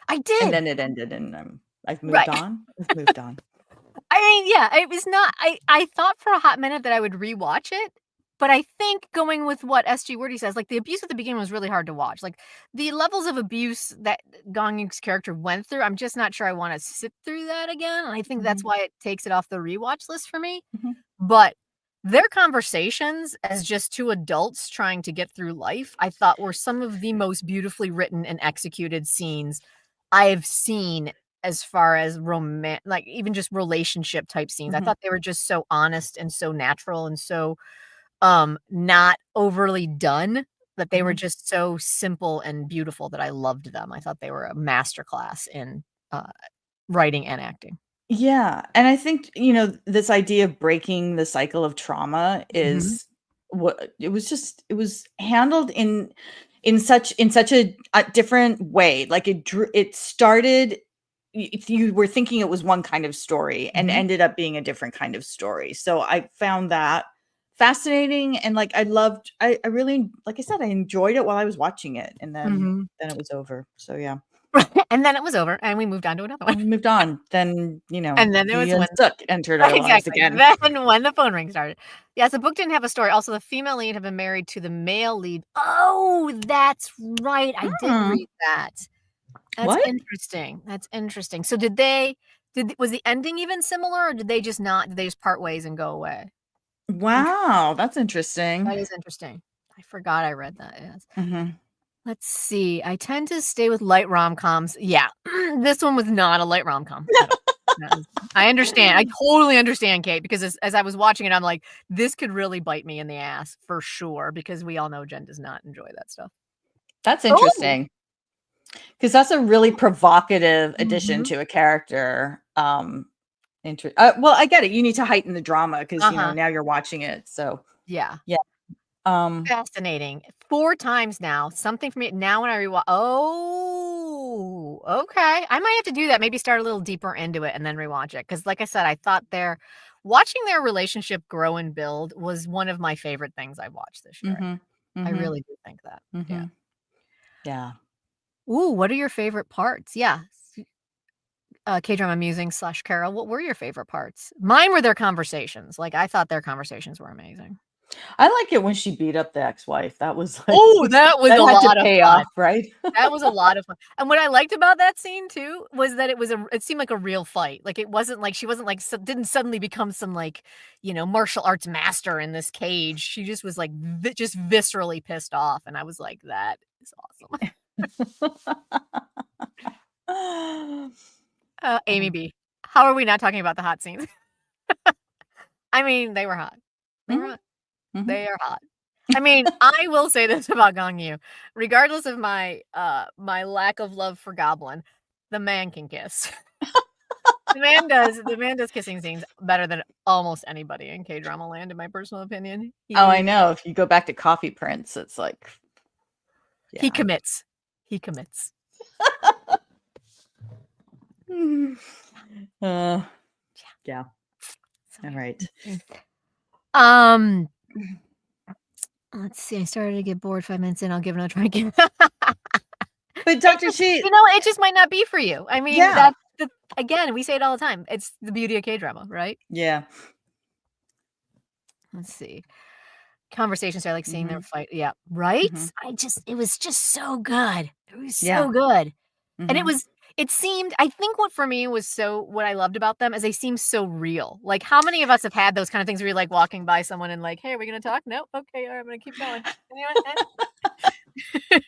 I
And
did.
then it ended and, I've moved
Right.
on. I've moved on.
I mean, yeah, it was not I thought for a hot minute that I would rewatch it, but I think going with what SG Wordy says, like, the abuse at the beginning was really hard to watch. Like, the levels of abuse that Gong Yuk's character went through, I'm just not sure I wanna sit through that again, and I think that's
Mhm,
why it takes it off the rewatch list for me.
mhm,
But their conversations as just 2 adults trying to get through life, I thought were some of the most beautifully written and executed scenes I've seen as far as like, even just relationship type scenes. I
mhm,
thought they were just so honest and so natural and so, not overly done, that they were
mhm.
just so simple and beautiful that I loved them. I thought they were a masterclass in, uh, writing and acting.
Yeah, and I think, this idea of breaking the cycle of trauma
Mhm.
is what it was handled in such a different way. Like it started you were thinking it was one kind of story and
Mhm.
ended up being a different kind of story. So I found that fascinating and like I really like I said I enjoyed it while I was watching it and
Mhm.
then it was over. So yeah.
And then it was over, and we moved on to another one.
And we moved on. Then,
And then there
the
was when
unstuck entered our lives
exactly,
again.
then when the phone ring started. Yes, the book didn't have a story. Also, the female lead had been married to the male lead. Oh, that's right, I did
Mm.
read that. That's
What?
interesting, that's interesting. So was the ending even similar, or did they just part ways and go away? Interest
Wow, that's interesting.
That is interesting. I forgot I read that, yes.
Mhm.
Let's see, I tend to stay with light rom-coms. Yeah, this one was not a light rom-com at all. That was I understand, I totally understand, Kate, because as I was watching it, I'm like, "This could really bite me in the ass for sure," because we all know Jen does not enjoy that stuff.
That's
Oh!
interesting because that's a really provocative addition
Mhm.
to a character. Well, I get it. You need to heighten the drama because
Uh-huh.
now you're watching it. So
Yeah.
yeah. Um,
Fascinating. 4 times now, something for me now when I okay. I might have to do that, maybe start a little deeper into it and then rewatch it. Because, like I said, I thought watching their relationship grow and build was one of my favorite things I watched this year.
mhm,
I
mhm,
really do think that. Yeah.
mhm. Yeah.
Ooh, what are your favorite parts? Yeah. K-drama musing/Carol, what were your favorite parts? Mine were their conversations, like, I thought their conversations were amazing.
I like it when she beat up the ex-wife. That was like
Oh, that was
that
a
had to
lot of
pay
fun.
off, right?
That was a lot of fun, and what I liked about that scene too was that it seemed like a real fight, like, it wasn't like she wasn't like didn't suddenly become some, like, martial arts master in this cage. She just was, like, just viscerally pissed off, and I was like, "That is awesome." Amy
Um,
B. How are we not talking about the hot scenes? I mean, they were hot. They were
mhm,
hot.
mhm.
They are hot. I mean, I will say this about Gong Yu, regardless of my lack of love for Goblin, the man can kiss. The man does kissing scenes better than almost anybody in K-drama land, in my personal opinion.
Oh, I
He
know. If you go back to Coffee Prince, it's like,
he
yeah.
commits. He commits.
Mhm. Uh,
Yeah,
yeah.
so
All
yeah,
right.
let's see. Um, let's see, I started to get bored 5 minutes in, I'll give it another try again.
But
It
Dr.
just
She
it just might not be for you. I mean,
yeah.
that's the again, we say it all the time. It's the beauty of K-drama, right?
Yeah.
Let's see. Conversations, I like seeing them
Mhm,
fight. Yeah, right?
mhm.
It was just so good. It was
Yeah.
so good. And it
Mhm.
was it seemed, I think what for me was what I loved about them is they seem so real. Like, how many of us have had those kind of things where you're, like, walking by someone and like, "Hey, are we gonna talk? Nope. Okay, all right, I'm gonna keep going." Anyone?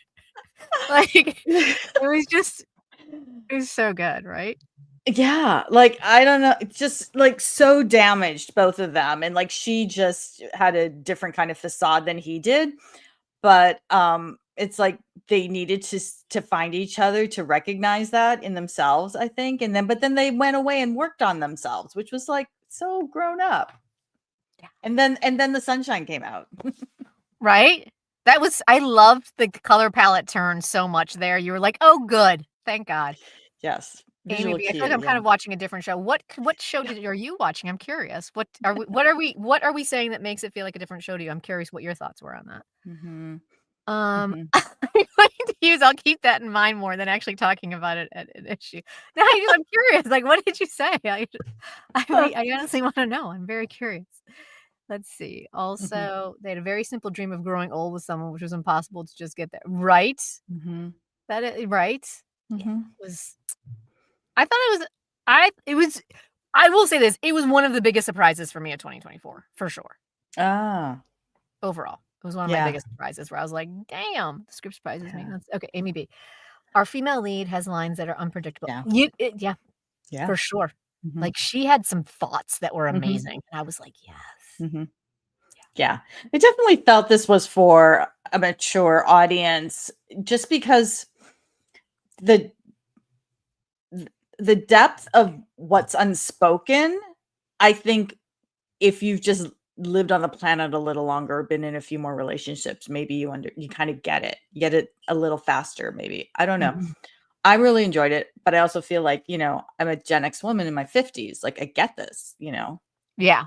Like, it was so good, right?
Yeah, like, I don't know, it's just, like, so damaged, both of them, and, like, she just had a different kind of facade than he did, but, it's like they needed to find each other to recognize that in themselves, I think, and then but then they went away and worked on themselves, which was, like, so grown up.
Yeah.
And then the sunshine came out.
Right? I loved the color palette turn so much there. You were like, "Oh, good. Thank God."
Yes,
Amy
visual
B, I feel like
cue,
I'm kind
yeah.
of watching a different show. What show are you watching? I'm curious. What are we saying that makes it feel like a different show to you? I'm curious what your thoughts were on that.
Mhm,
Um,
mhm.
I'll keep that in mind more than actually talking about it at an issue. No, I'm curious, like, what did you say? I honestly wanna know, I'm very curious. Let's see.
Mhm,
Also, they had a very simple dream of growing old with someone, which was impossible to just get there. Right?
mhm,
Right? Yeah,
mhm.
it was I thought it was I will say this, it was one of the biggest surprises for me of 2024, for sure.
Ah,
Overall, it was one of my
yeah,
biggest surprises where I was like, "Damn, the script surprises me." That's okay, Amy B. Our female lead has lines that are unpredictable.
yeah,
Yeah,
yeah.
for sure.
Mhm,
Like, she had some thoughts that were
mhm,
amazing, and I was like, "Yes."
mhm. Yeah. I definitely felt this was for a mature audience just because the the depth of what's unspoken, I think if you've just lived on the planet a little longer, been in a few more relationships, maybe you kind of get it. You get it a little faster, maybe. I don't know.
Mhm.
I really enjoyed it, but I also feel like, I'm a Gen X woman in my 50s. Like I get this.
Yeah,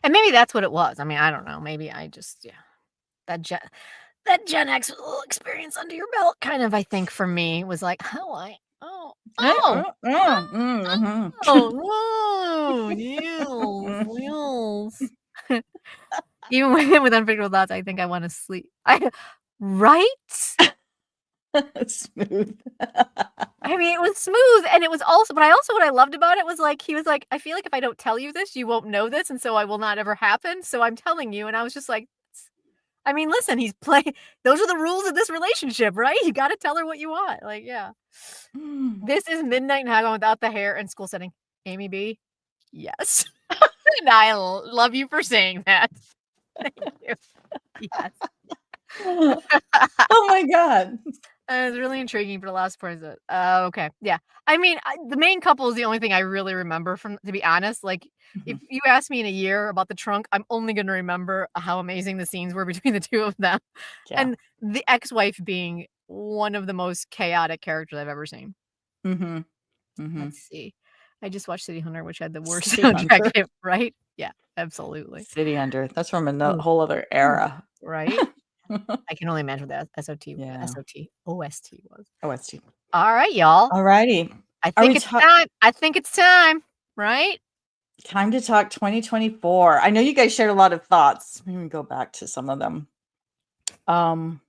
and maybe that's what it was. I mean, I don't know, maybe I just yeah, that Gen that Gen X experience under your belt kind of, I think, for me was like, "Oh, oh,
Mhm.
oh, yes, yes." Even with unpredictable thoughts, I think I wanna sleep. I right?
Smooth.
I mean, it was smooth, and it was also but I also what I loved about it was, like, he was like, "I feel like if I don't tell you this, you won't know this, and so I will not ever happen, so I'm telling you," and I was just like, I mean, listen, he's playing those are the rules of this relationship, right? You gotta tell her what you want, like, yeah.
Mm.
This is Midnight in Haggle without the hair and school setting. Amy B, yes. And I love you for saying that. Thank you. Yes.
Oh my god.
It's really intriguing, but the last part is it. Okay, yeah. I mean, the main couple is the only thing I really remember from to be honest, like, if
Mhm.
you ask me in a year about the trunk, I'm only gonna remember how amazing the scenes were between the 2 of them,
Yeah.
and the ex-wife being one of the most chaotic characters I've ever seen.
Mhm.
Let's
Mhm.
see. I just watched City Hunter, which had the worst
City
soundtrack
Hunter.
right? Yeah, absolutely.
City Hunter. That's from a
Ooh,
whole other
ooh,
era.
right? I can only imagine what the
Yeah.
OST was.
OST.
Alright, y'all.
Alrighty.
I
Are
think
we
it's
ta
time. I think it's time, right?
time to talk 2024. I know you guys shared a lot of thoughts. Let me go back to some of them. Um,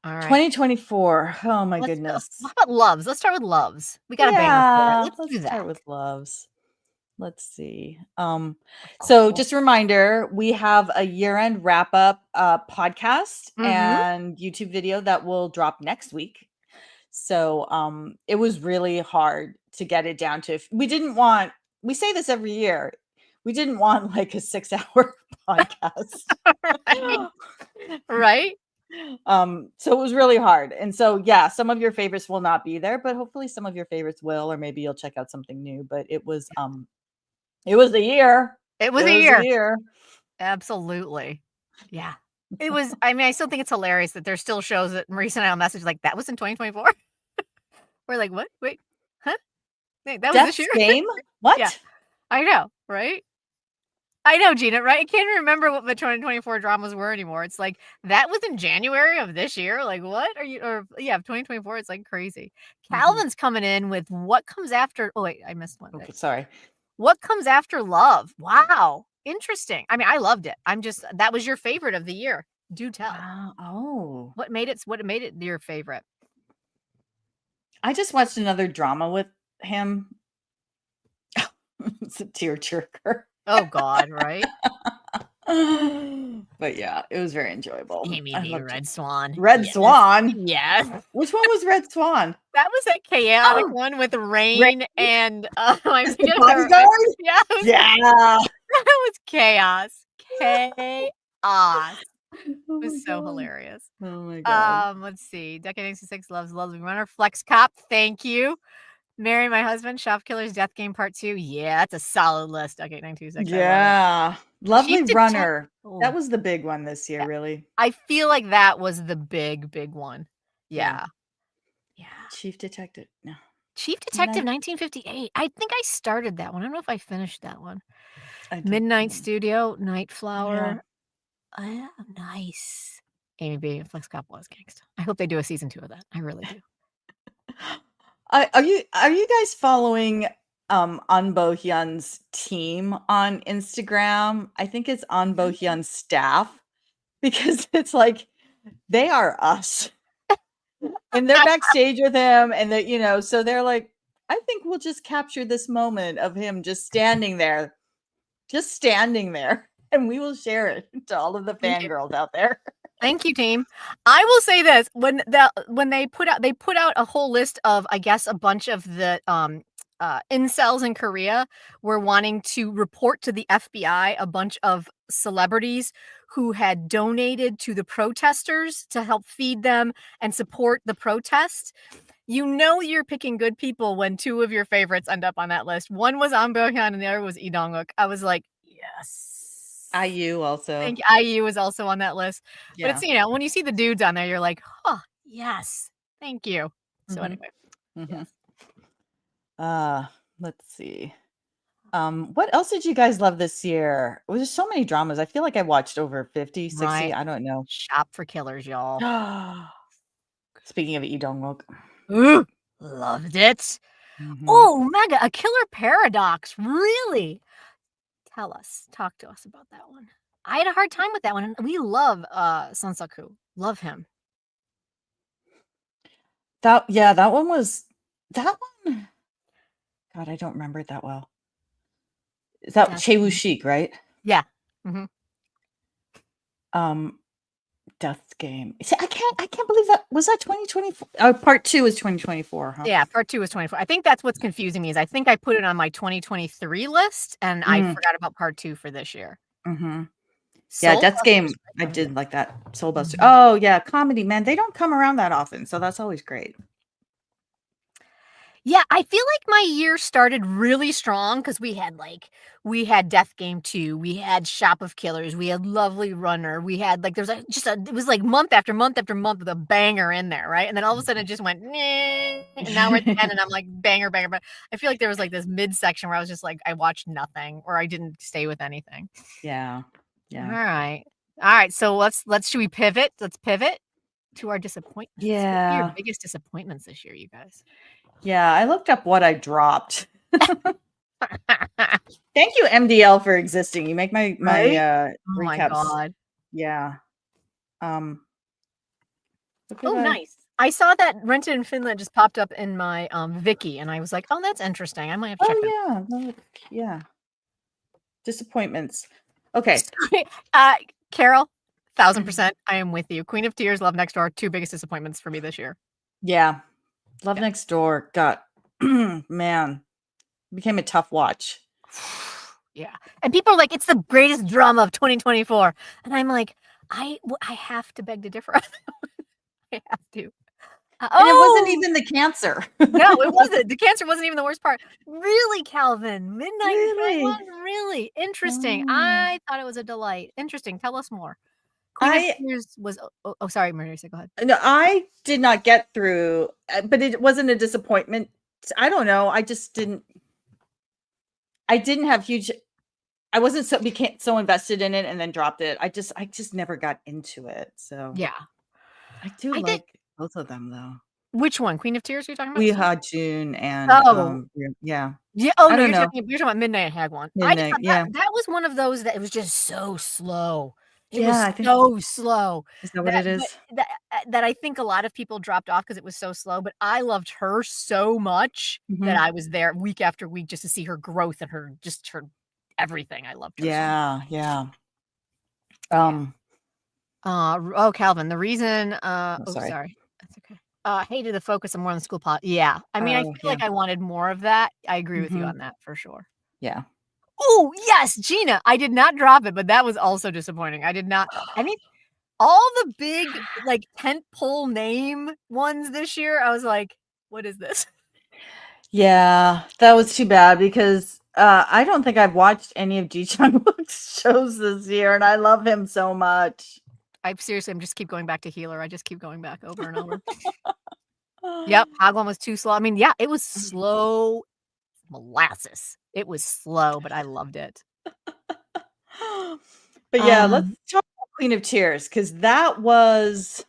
Alright.
2024. Oh my
Let's go.
goodness.
How about loves? Let's start with loves. We got a banger for it.
Yeah,
Let's
let's
do
start
that.
with loves. Let's see. So
Oh.
just a reminder, we have a year-end wrap-up podcast
Mhm.
and YouTube video that will drop next week. So it was really hard to get it down to we say this every year. We didn't want like a 6-hour podcast.
Right. Right?
So it was really hard. And so yeah, some of your favorites will not be there, but hopefully some of your favorites will, or maybe you'll check out something new. But it was the year.
It was
It
a
was the
year.
year.
Absolutely. Yeah. It was I mean, I still think it's hilarious that there's still shows that Marisa and I will message like, "That was in 2024?" We're like, "What? Wait. Huh? Wait, that was this year?"
Death's Game?
Yeah.
What?
I know, right? I know, Gina, right? I can't remember what the 2024 dramas were anymore. It's like, that was in January of this year? Like, what are you or yeah, 2024, it's, like, crazy.
Mhm.
Calvin's coming in with what comes after oh, wait, I missed one bit.
Okay, sorry.
What comes after love? Wow, interesting. I mean, I loved it. I'm just that was your favorite of the year. Do tell.
Oh.
What made it your favorite?
I just watched another drama with him. It's a tearjerker.
Oh God, right?
But yeah, it was very enjoyable.
Amy
I
V.
loved it.
Red Swan.
Red
Yes.
Swan?
Yes.
Which one was Red Swan?
That was that chaotic
Oh,
one with
Ray
Rain and I
is the
forget her.
bodyguard?
Yeah, it was,
Yeah.
that was chaos. Chaos. It
Oh
was
my
so
god.
hilarious.
Oh my god.
Let's see. Decade 66 loves Lovely Runner. Flex Cop, thank you. Marry My Husband, Shop Killers, Death Game Part 2. Yeah, that's a solid list. Decade 926. I love it.
Yeah. Lovely
Chief Detective.
Runner. That was the big one this year, really.
I feel like that was the big one. Yeah. Yeah.
Chief Detective. No.
Chief Detective 1958. I think I started that one. I don't know if I finished that one. Midnight Studio, Night Flower. Yeah. Oh, nice. Amy B. Flex Cop was gangsta. I hope they do a season 2 of that. I really do.
Are you guys following Anbo Hyun's team on Instagram? I think it's Anbo Hyun's staff, because it's like they are us. And they're backstage with him, and they, you know, so they're like, I think we'll just capture this moment of him just standing there, and we will share it to all of the fangirls out there.
Thank you, team. I will say this: when they put out a whole list of, I guess, a bunch of the incels in Korea were wanting to report to the FBI a bunch of celebrities who had donated to the protesters to help feed them and support the protest. You know you're picking good people when two of your favorites end up on that list. One was Ahn Bo-hyun and the other was Lee Dong-wook. I was like, yes.
IU also.
I think IU was also on that list. Yeah. But it's, you know, when you see the dudes on there, you're like, oh, yes. Thank you. So anyway.
Yes. Let's see. What else did you guys love this year? Well, there's so many dramas. I feel like I watched over 50, 60. Right. I don't know.
Shop for Killers, y'all.
Speaking of Lee Dong-wook.
Ooh, loved it. Oh, Mega, A Killer Paradox. Really? Talk to us about that one. I had a hard time with that one. And we love Sansaku. Love him.
That one was that one. God, I don't remember it that well. Is that Chaewoo Sheik, right?
Yeah.
Death Game. See, I can't believe that was that 2024. Part 2 is 2024, huh?
Yeah, part 2 was 24. I think that's what's confusing me, is I think I put it on my 2023 list and I forgot about part 2 for this year.
Yeah, Death Game. I did like that. Soul Buster. Oh yeah, comedy, man. They don't come around that often, so that's always great.
Yeah, I feel like my year started really strong because we had Death Game 2, we had Shop of Killers, we had Lovely Runner, we had it was like month after month after month with a banger in there, right? And then all of a sudden it just went, nah, and now we're at the end and I'm like, banger, banger, but I feel like there was like this mid-section where I was just like, I watched nothing or I didn't stay with anything.
Yeah.
All right. So should we pivot? Let's pivot to our disappointments.
Yeah.
What are your biggest disappointments this year, you guys?
Yeah, I looked up what I dropped. Thank you, MDL, for existing. You make my recaps.
Oh my God.
Yeah.
Oh, nice. I saw that Rented in Finland just popped up in my Viki, and I was like, oh, that's interesting. I might have to check that.
Oh, yeah. Disappointments. Okay.
Carol, 1000%. I am with you. Queen of Tears, Love Next Door, 2 biggest disappointments for me this year.
Yeah. Love Next Door got, man, became a tough watch.
Yeah. And people are like, it's the greatest drama of 2024. And I'm like, I have to beg to differ. I have to.
And it wasn't even the cancer.
No, it wasn't. The cancer wasn't even the worst part. Really, Calvin? Midnight really interesting. I thought it was a delight. Interesting. Tell us more. Queen of Tears was. Oh, sorry, Marisa. Go ahead.
No, I did not get through, but it wasn't a disappointment. I don't know. I just didn't. I didn't have huge. I wasn't so invested in it, and then dropped it. I just never got into it. So
yeah,
I do like both of them though.
Which one? Queen of Tears? You're talking about?
We had June and yeah.
Oh no, you're talking about Midnight Hag one.
Midnight,
I just thought that was one of those that it was just so slow. It was
I think
so slow
is that what it
but
is?
that I think a lot of people dropped off 'cause it was so slow, but I loved her so much that
Mhm.
I was there week after week just to see her growth and her everything. I loved her so much.
Yeah, yeah.
Yeah.
Um,
Oh, Calvin, the reason,
oh,
oops,
sorry.
sorry. That's okay. Hated the focus on more on the school pot. Yeah. I mean, I
Oh,
feel
yeah.
like I wanted more of that. I agree with you
Mhm.
on that for sure.
Yeah.
Oh, yes, Gina. I did not drop it, but that was also disappointing. I did not any all the big, like, tentpole name ones this year, I was like, "What is this?"
Yeah, that was too bad because, I don't think I've watched any of Ji Chang-wook's shows this year, and I love him so much.
I'm just keep going back to Healer. I just keep going back over and over. Yep, Hagwon was too slow. I mean, yeah, it was slow molasses. It was slow, but I loved it.
But yeah, let's
Um,
talk about Queen of Tears because that was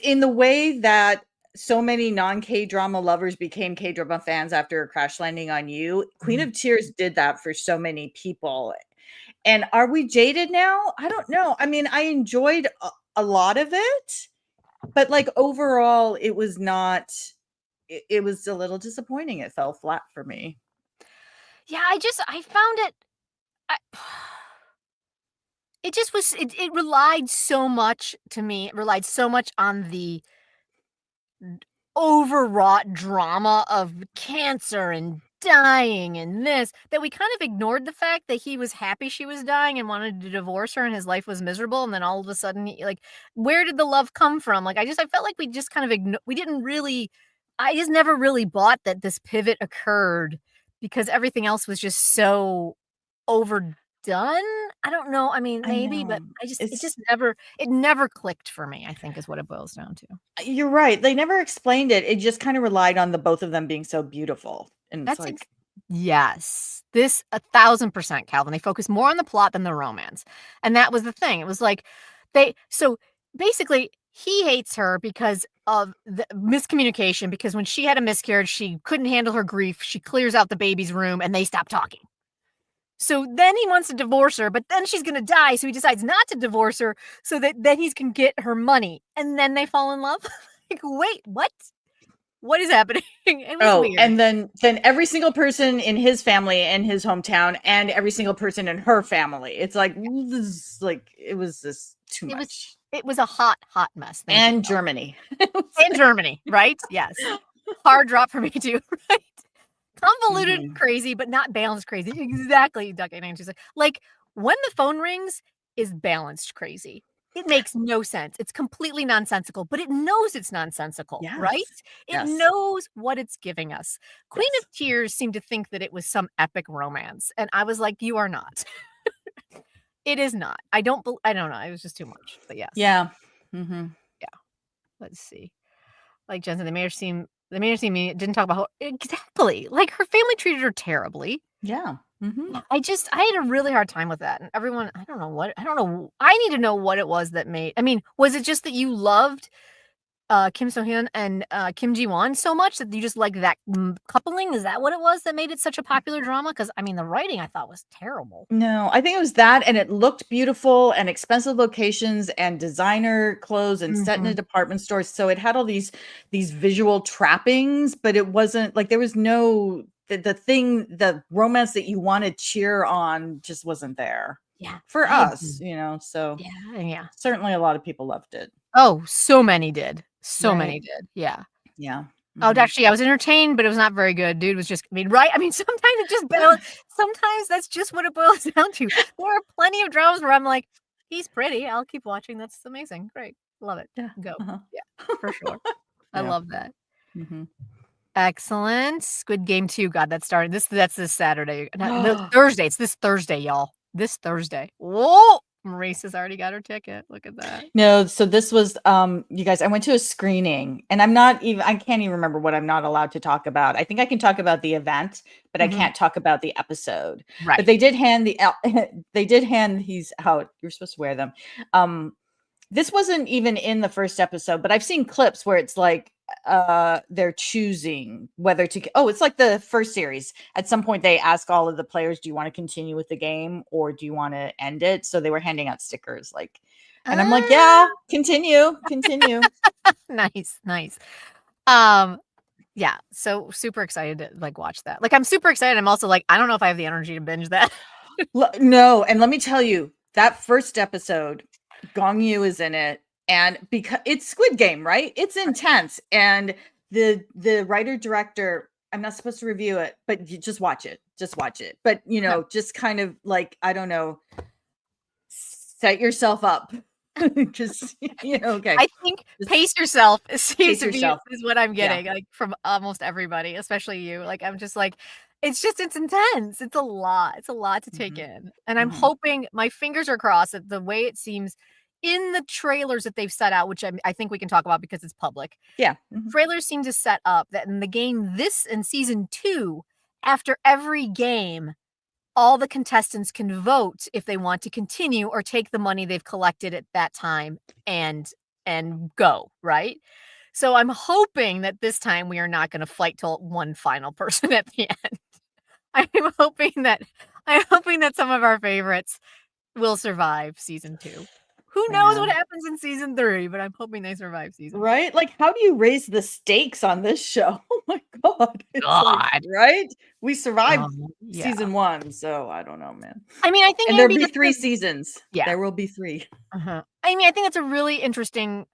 in the way that so many non-K-drama lovers became K-drama fans after Crash Landing on You. Queen
Mhm.
of Tears did that for so many people. And are we jaded now? I don't know. I mean, I enjoyed a lot of it, but like overall, it was not. It was a little disappointing. It fell flat for me.
Yeah, I found it I it just was it relied so much to me, it relied so much on the overwrought drama of cancer and dying and this, that we kind of ignored the fact that he was happy she was dying and wanted to divorce her and his life was miserable, and then all of a sudden, like, where did the love come from? Like, I felt like we just kind of we didn't really I just never really bought that this pivot occurred because everything else was just so overdone? I don't know, I mean,
I
maybe, but
know.
it
It's
just never clicked for me, I think is what it boils down to.
You're right. They never explained it. It just kind of relied on the both of them being so beautiful. And it's
That's ex
like,
Yes. This 1,000% Calvin. They focus more on the plot than the romance. And that was the thing. It was like basically he hates her because of the miscommunication because when she had a miscarriage, she couldn't handle her grief. She clears out the baby's room and they stop talking. So then he wants to divorce her, but then she's going to die, so he decides not to divorce her so that then he can get her money. And then they fall in love. Like, wait, what? What is happening? It was
oh,
weird.
and then every single person in his family in his hometown and every single person in her family. It's like this is like it was just too
It was
much.
it was a hot, hot mess. Thank you,
And
Cal.
Germany. It was
And Germany, right? Yes. Hard drop for me too, right? Convoluted
Mhm.
crazy, but not balanced crazy. Exactly, Duck and she's like, when the phone rings is balanced crazy. It makes no sense. It's completely nonsensical, but it knows it's nonsensical, right?
Yes.
It
Yes.
knows what it's giving us. Queen
Yes.
of Tears seemed to think that it was some epic romance, and I was like, "You are not. It is not." I don't know, it was just too much, but yes.
Yeah. Mhm.
Yeah, let's see. Like Jen said, they made her seem mean, didn't talk about how exactly, like, her family treated her terribly.
Yeah. Mhm.
Yeah, I had a really hard time with that, and everyone I don't know, I need to know what it was that made I mean, was it just that you loved, Kim So Hyun and, Kim Ji Won so much that you just like that, coupling? Is that what it was that made it such a popular drama? Because I mean, the writing I thought was terrible.
No, I think it was that, and it looked beautiful and expensive locations and designer clothes and set in a
Mhm.
department store. So it had all these visual trappings, but it wasn't like there was no the romance that you want to cheer on just wasn't there
Yeah,
for
I
us,
agree.
so
Yeah, yeah.
certainly a lot of people loved it.
Oh, so many did. So
Right.
many did, yeah.
Yeah.
Oh,
Mhm.
actually, I was entertained, but it was not very good. Dude was just I mean, right? I mean, sometimes that's just what it boils down to. There are plenty of dramas where I'm like, "He's pretty, I'll keep watching, that's amazing, great, love it,
Yeah.
go."
Uh-huh.
Yeah, for sure. I
Yeah.
love that.
Mhm.
Excellent. Squid Game 2, God, that started that's this Saturday, not no, Thursday, it's this Thursday, y'all. This Thursday. Whoa! Marisa's already got her ticket, look at that.
No, so this was, you guys, I went to a screening and I can't even remember what I'm not allowed to talk about. I think I can talk about the event, but I
Mhm.
can't talk about the episode. But
Right.
they did hand they did hand these out. You're supposed to wear them. This wasn't even in the first episode, but I've seen clips where it's like they're choosing whether to it's like the first series. At some point they ask all of the players, do you want to continue with the game or do you want to end it? So they were handing out stickers like, and I'm like, yeah, continue.
Nice. Yeah, so super excited to like watch that. Like, I'm super excited. I'm also like, I don't know if I have the energy to binge that.
No, and let me tell you, that first episode, Gong Yu is in it, and because it's Squid Game, right? It's intense, and the writer director. I'm not supposed to review it, but you just watch it. Just watch it. But just kind of like, I don't know, set yourself up because okay.
I think pace yourself
Pace yourself.
is what I'm getting like from almost everybody, especially you. Like, I'm just like, it's intense. It's a lot. It's a lot to take in. And I'm hoping, my fingers are crossed that the way it seems in the trailers that they've set out, which I think we can talk about because it's public.
Yeah.
Trailers seem to set up that in the game in season 2, after every game, all the contestants can vote if they want to continue or take the money they've collected at that time and go, right? So I'm hoping that this time we are not going to fight till one final person at the end. I'm hoping that some of our favorites will survive season 2. Who knows what happens in season 3, but I'm hoping they survive season 2.
Right? Like, how do you raise the stakes on this show? Oh my God. It's like, right? We survived season 1, so I don't know, man.
I mean, I think
and there'll be 3 seasons.
Yeah.
There will be 3.
I mean, I think it's a really interesting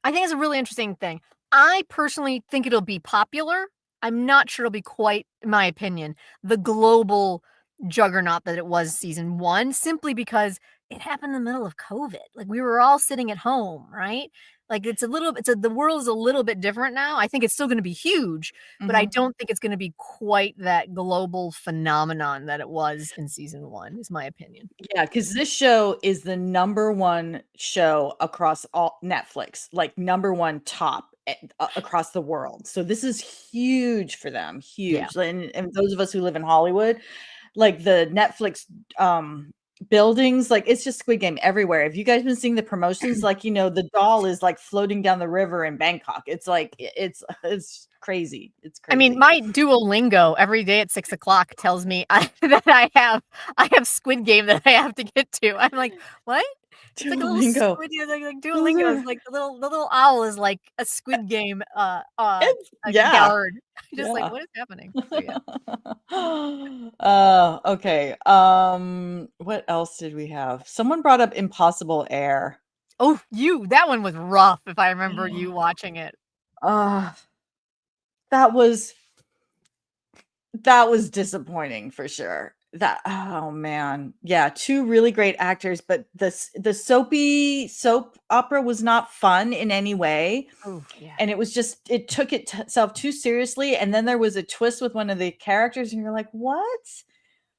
thing. I personally think it'll be popular. I'm not sure it'll be quite, in my opinion, the global juggernaut that it was season 1, simply because it happened in the middle of COVID. Like, we were all sitting at home, right? Like, the world is a little bit different now. I think it's still going to be huge, but I don't think it's going to be quite that global phenomenon that it was in season 1, is my opinion.
Yeah, because this show is the #1 show across all Netflix, like #1 top across the world. So this is huge for them, huge.
Yeah.
And those of us who live in Hollywood, like the Netflix buildings, like it's just Squid Game everywhere. Have you guys been seeing the promotions? Like, the doll is like floating down the river in Bangkok. It's like it's crazy. It's crazy.
I mean, my Duolingo every day at 6 o'clock tells me that I have Squid Game that I have to get to. I'm like, what? It's like a little squid, like Duolingo is like the little owl is like a Squid Game guard. Just like, what is happening?
So, okay. What else did we have? Someone brought up Impossible Air.
Oh, that one was rough, if I remember you watching it.
That was disappointing for sure. Oh man. Yeah, 2 really great actors, but the soap opera was not fun in any way.
Oh, yeah.
And it was just, it took itself too seriously, and then there was a twist with one of the characters and you're like, what?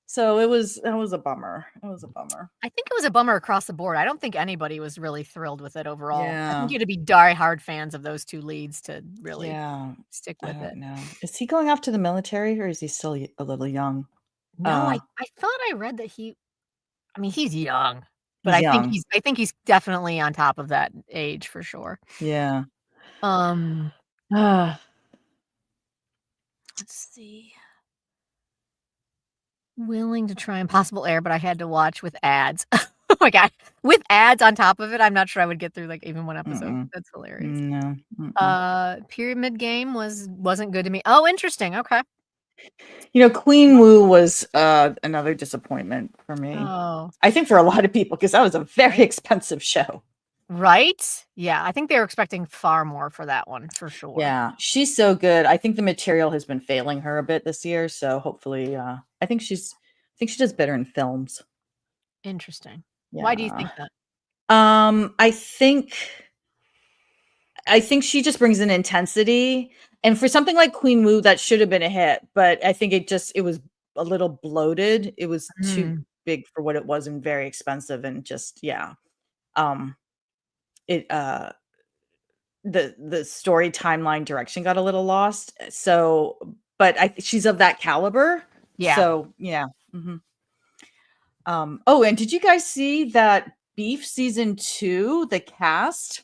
So it was a bummer. It was a bummer.
I think it was a bummer across the board. I don't think anybody was really thrilled with it overall.
Yeah.
I think you had to be die-hard fans of those 2 leads to really stick with it.
No. Is he going off to the military or is he still a little young?
No, I thought I read that he's young, but
He's young.
I think he's definitely on top of that age for sure.
Yeah.
Let's see. Willing to try Impossible Air, but I had to watch with ads. Oh my God. With ads on top of it, I'm not sure I would get through like even one episode. That's hilarious.
No.
Pyramid Game wasn't good to me. Oh, interesting. Okay.
Queen Wu was another disappointment for me.
Oh.
I think for a lot of people, because that was a very expensive show.
Right? Yeah, I think they were expecting far more for that one, for sure.
Yeah, she's so good. I think the material has been failing her a bit this year, so hopefully I think she does better in films.
Interesting.
Yeah.
Why do you think that?
I think she just brings an intensity, and for something like Queen Wu, that should have been a hit, but I think it was a little bloated. It was too big for what it was and very expensive, and just the story timeline direction got a little lost. So, but she's of that caliber.
Yeah.
So yeah. Oh, and did you guys see that Beef season 2, the cast?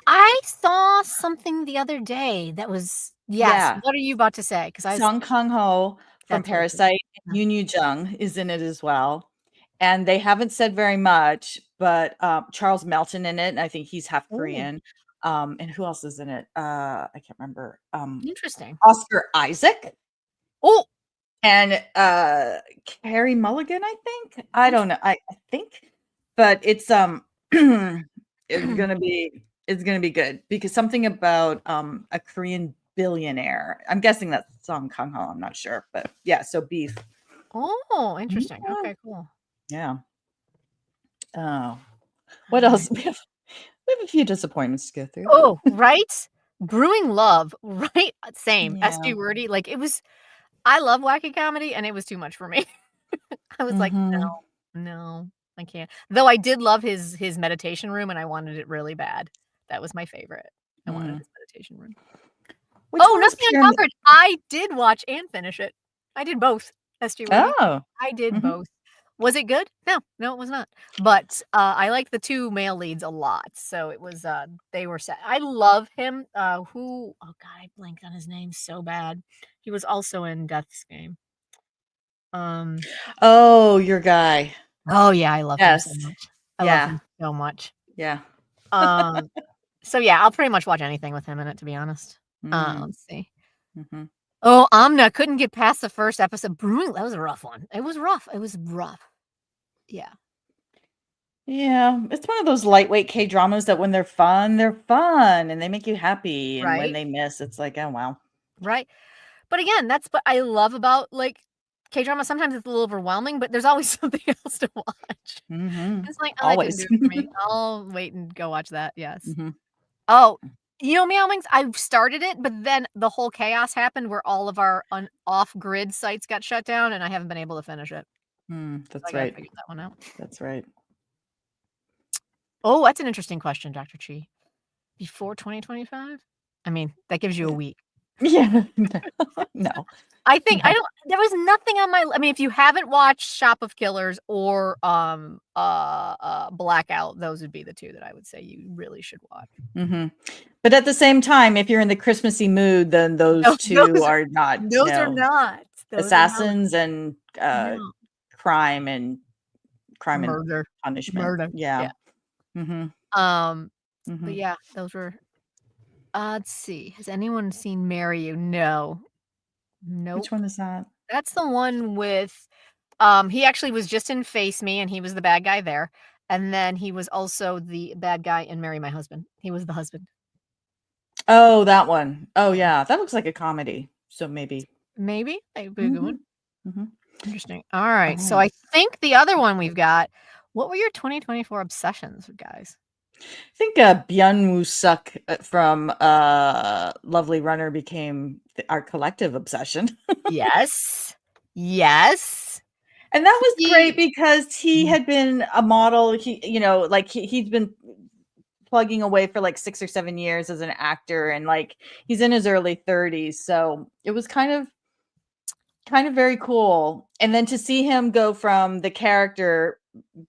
I saw something the other day that was yes.
Yeah.
What are you about to say? Because I was
Song Kang-ho from
that's really cool.
Parasite, and
Yeah.
Yoon Yoo-jung is in it as well, and they haven't said very much, but, Charles Melton in it, and I think he's half
Oh,
Korean, and who else is in it? I can't remember,
interesting.
Oscar Isaac
Oh,
and, Carey Mulligan, I think? I don't know,
interesting.
I think, but it's, it's gonna be good because something about, a Korean billionaire. I'm guessing that's Song Kang-ho, I'm not sure, but yeah, so Beef.
Oh, interesting.
Yeah,
Okay, cool.
yeah. Oh, what
Alright.
else? We have a few disappointments to go through.
Oh, right? Brewing Love, right? Same.
Yeah.
SG Wordy, like, it was I love wacky comedy, and it was too much for me. I was like,
Mhm.
"No, no, I can't." Though I did love his meditation room, and I wanted it really bad. That was my favorite. I wanted
Mm.
his meditation room.
Which
Oh,
one was
Nothing
Pyramid?
Uncovered. I did watch and finish it. I did both, SG Wordy.
Oh.
I did
Mhm.
both. Was it good? No, no, it was not. But, I like the 2 male leads a lot, so it was, they were set. I love him, who oh god, I blanked on his name so bad. He was also in Death's Game. Um,
Oh, your guy.
oh yeah, I love him so
Yes.
much. I love
Yeah,
him so much.
yeah.
Um, so yeah, I'll pretty much watch anything with him in it, to be honest.
Mm,
Let's see.
mhm.
Oh, Amna couldn't get past the first episode. Brewing that was a rough one. It was rough. It was rough. Yeah.
Yeah, it's one of those lightweight K-dramas that when they're fun, and they make you happy, and when
Right?
they miss, it's like, "Oh, wow."
Right? But again, that's what I love about, like, K-drama. Sometimes it's a little overwhelming, but there's always something else to watch.
Mhm.
It's like, "Oh, that didn't do
Always.
it for me. I'll wait and go watch that." Yes.
Mhm.
Oh, you know, Meowmings, I started it, but then the whole chaos happened where all of our off-grid sites got shut down, and I haven't been able to finish it. So I
That's
gotta
right.
figure that one out.
That's right.
Oh, that's an interesting question, Doctor Chi. Before 2025? I mean, that gives you a week.
Yeah. No.
I think I
No.
don't there was nothing on my I mean, if you haven't watched Shop of Killers or, Blackout, those would be the 2 that I would say you really should watch.
Mhm. But at the same time, if you're in the Christmassy mood, then those
No,
2 are not,
those are
no.
not. Those are not.
Assassins and,
No.
crime and crime and
Murder.
punishment.
Murder.
Yeah.
Yeah.
Mhm.
But
Mhm.
yeah, those were let's see. Has anyone seen Marry You? No.
Which
Nope.
one is that?
That's the one with he actually was just in Face Me, and he was the bad guy there, and then he was also the bad guy in Marry My Husband. He was the husband.
Oh, that one. Oh,
Yeah.
yeah. That looks like a comedy, so maybe.
Maybe. That'd be a good one.
Mhm. Mhm.
Interesting. Alright, so
Oh.
I think the other one we've got what were your 2024 obsessions, guys?
I think, Byung-woo Suk, from, Lovely Runner became our collective obsession.
Yes. Yes.
And that was great
He
because he
Mm.
had been a model. Like, he's been plugging away for, like, 6 or 7 years as an actor, and, like, he's in his early 30s, so it was kind of very cool, and then to see him go from the character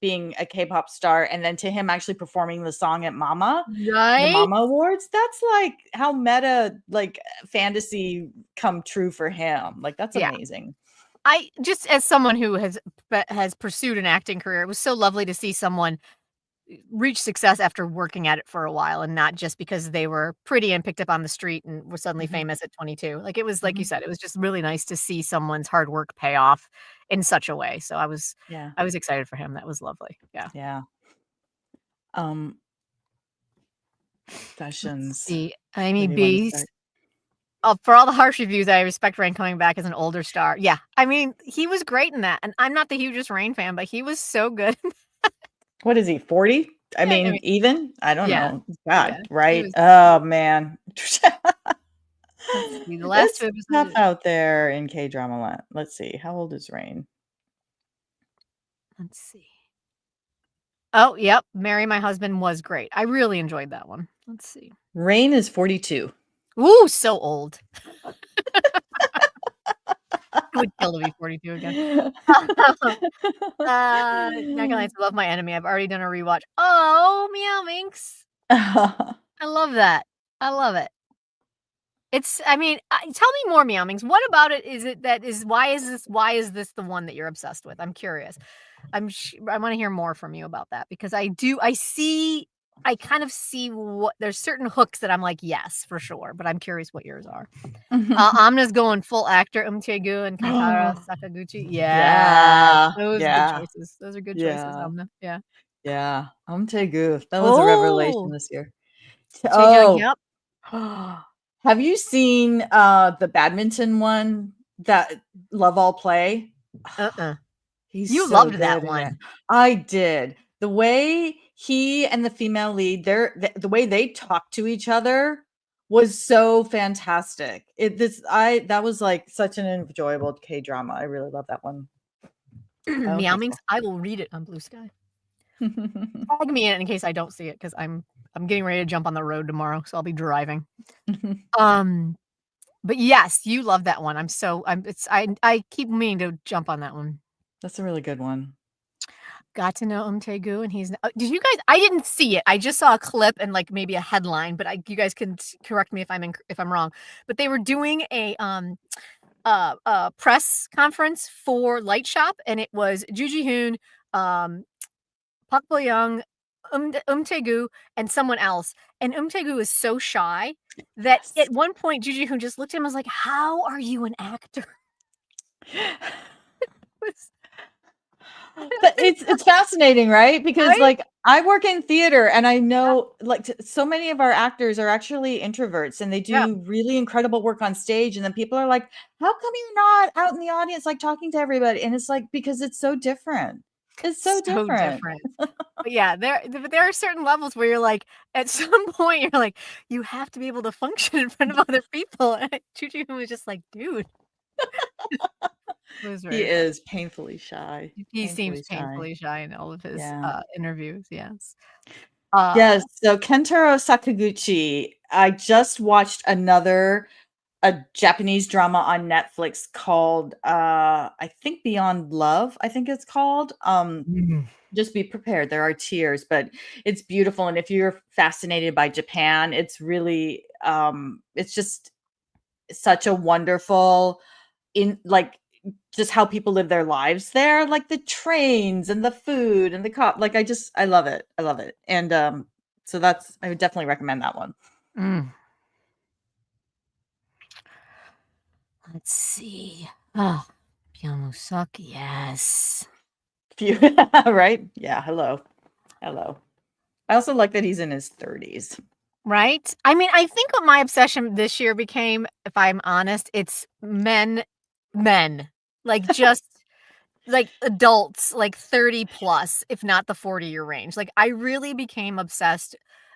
being a K-pop star, and then to him actually performing the song at the
Right?
Mama Awards, that's, like, how meta, like, fantasy come true for him, like, that's
Yeah.
amazing.
I just as someone who has pursued an acting career, it was so lovely to see someone reach success after working at it for a while and not just because they were pretty and picked up on the street and were suddenly
Mhm,
famous at 22. Like, it was like you
mhm,
said, it was just really nice to see someone's hard work pay off in such a way. So
yeah,
I was excited for him. That was lovely. Yeah.
yeah, um,
Let's
sessions,
see. I
where do
mean,
you wanna
Beast.
start?
For all the harsh reviews, I respect Rain coming back as an older star. Yeah. I mean, he was great in that. And I'm not the hugest Rain fan, but he was so good.
What is he, 40? I
I
mean,
mean,
even? I don't
yeah.
know.
Yeah.
God,
He
right?
was
Oh, man.
let's see. The last
It's
two
tough
episodes.
out there in K-drama land. Let's see, how old is Rain?
Let's see. Oh, yep, Marry My Husband was great. I really enjoyed that one. Let's see.
Rain is 42.
Ooh, so old. I would kill to be 42 again. Not gonna lie, it's Love My Enemy. I've already done a rewatch. Oh, Meow Minx. I love that. I love it. I mean, tell me more, Meowmings. What about it is it that is why is this the one that you're obsessed with? I'm curious. I wanna hear more from you about that because I kind of see what there's certain hooks that I'm like, "Yes, for sure," but I'm curious what yours are. Amna's going full actor, Umtegu and Kantaro Sakaguchi. Yeah,
Yeah,
those are good
yeah,
choices. Those are good choices,
yeah,
Amna. Yeah.
yeah. Taegu. That was a revelation
Oh,
this year.
Taejung,
Oh,
yep.
have you seen the badminton one that Love All Play?
Uh-uh.
He's
You
so
loved that
good in it.
one.
I did. The way he and the female lead, the way they talk to each other was so fantastic. That was like such an enjoyable K drama. I really love that one. Okay,
Meowmings,
cool.
I will read it on Blue Sky. Tag me in it in case I don't see it because I'm getting ready to jump on the road tomorrow, so I'll be driving. Um, but yes, you love that one. I keep meaning to jump on that one.
That's a really good one.
Got to know Taegu, and did you guys? I didn't see it. I just saw a clip and like maybe a headline, but you guys can correct me if I'm wrong. But they were doing a press conference for Light Shop, and it was Ju Ji Hoon, Park Bo Young, Taegu, and someone else. And Taegu is so shy that
Yes.
at one point Ju Ji Hoon just looked at him and was like, "How are you an actor?"
But it's fascinating, right? Because
Right?
like I work in theater and I know like so many of our actors are actually introverts and they
Yeah.
do really incredible work on stage and then people are like, "How come you're not out in the audience like talking to everybody?" And it's like because it's so different. It's so
So
different.
different. But yeah, there are certain levels where you're like, at some point, you're like, you have to be able to function in front of other people. And Ju Ji Hoon was just like, dude. It was
He
very funny.
is painfully shy.
He seems
Painfully shy.
painfully shy in all of his
Yeah.
interviews. Yes.
Yes, so Kentaro Sakaguchi, I just watched a Japanese drama on Netflix called I think Beyond Love, I think it's called.
Mm.
Just be prepared. There are tears, but it's beautiful. And if you're fascinated by Japan, it's really it's just such a wonderful in like just how people live their lives there, like the trains and the food and the cop. Like I love it. I love it. And so I would definitely recommend that one.
Mm. Let's see. Oh, Pyeongsuck, yes.
Right? Yeah, hello. Hello. I also like that he's in his 30s.
Right? I mean, I think what my obsession this year became, if I'm honest, it's men. Like, just, like, adults, like, 30 plus, if not the 40-year range. Like, I really became obsessed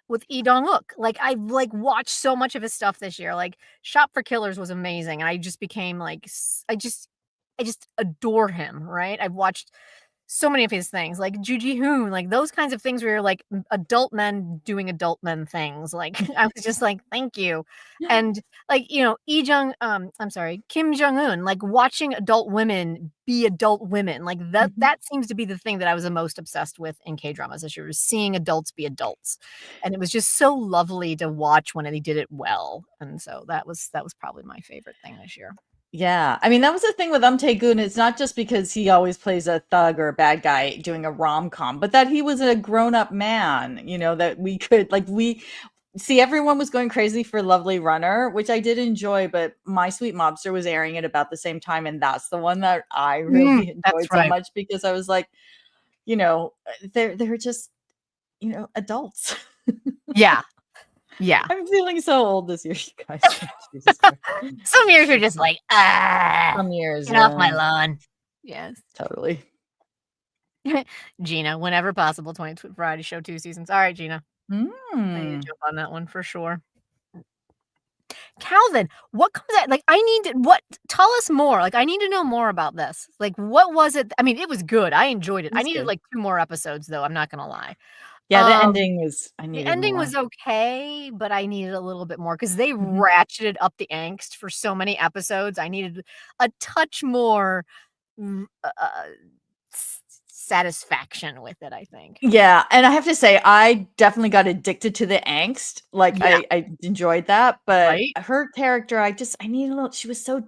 with Lee Dong-wook. Like, I've, like, watched so much of his stuff this year. Like, Shop for Killers was amazing, and I just became, like, I just adore him, right? I've watched so many of his things, like Ju Ji Hoon, like those kinds of things where you're like adult men doing adult men things. Like I was just like, thank you. And like, I'm sorry, Kim Jong Un, like watching adult women be adult women. Like
Mhm.
that seems to be the thing that I was the most obsessed with in K-dramas this year, was seeing adults be adults. And it was just so lovely to watch when he did it well. And so that was probably my favorite thing this year.
Yeah, I mean, that was the thing with Tae-goon. It's not just because he always plays a thug or a bad guy doing a rom-com, but that he was a grown-up man, that we could like we see everyone was going crazy for Lovely Runner, which I did enjoy, but My Sweet Mobster was airing at about the same time, and that's the one that I really
That's
enjoyed so
right.
much because I was like, you know, they're just, adults.
Yeah. Yeah.
I'm feeling so old this year, you guys. Jesus Christ.
Some years you're just like,
Some years,
get off my
yeah,
lawn. Yes.
totally.
Gina, whenever possible, 20 Variety Show 2 seasons. All right, Gina. I need to
Mm.
jump on that one for sure. Calvin, what comes out? Like, I need to, what, tell us more. Like, I need to know more about this. Like, what was it? I mean, it was good. I enjoyed it. I
That's
needed
good.
like 2 more episodes, though. I'm not going to lie.
Yeah, the
Um,
ending was I
the
needed
ending
more.
was okay, but I needed a little bit more because they
Mhm.
ratcheted up the angst for so many episodes. I needed a touch more, mm, satisfaction with it, I think.
Yeah, and I have to say, I definitely got addicted to the angst. Like,
Yeah.
I enjoyed that, but
Right?
her character, I need a little. She was so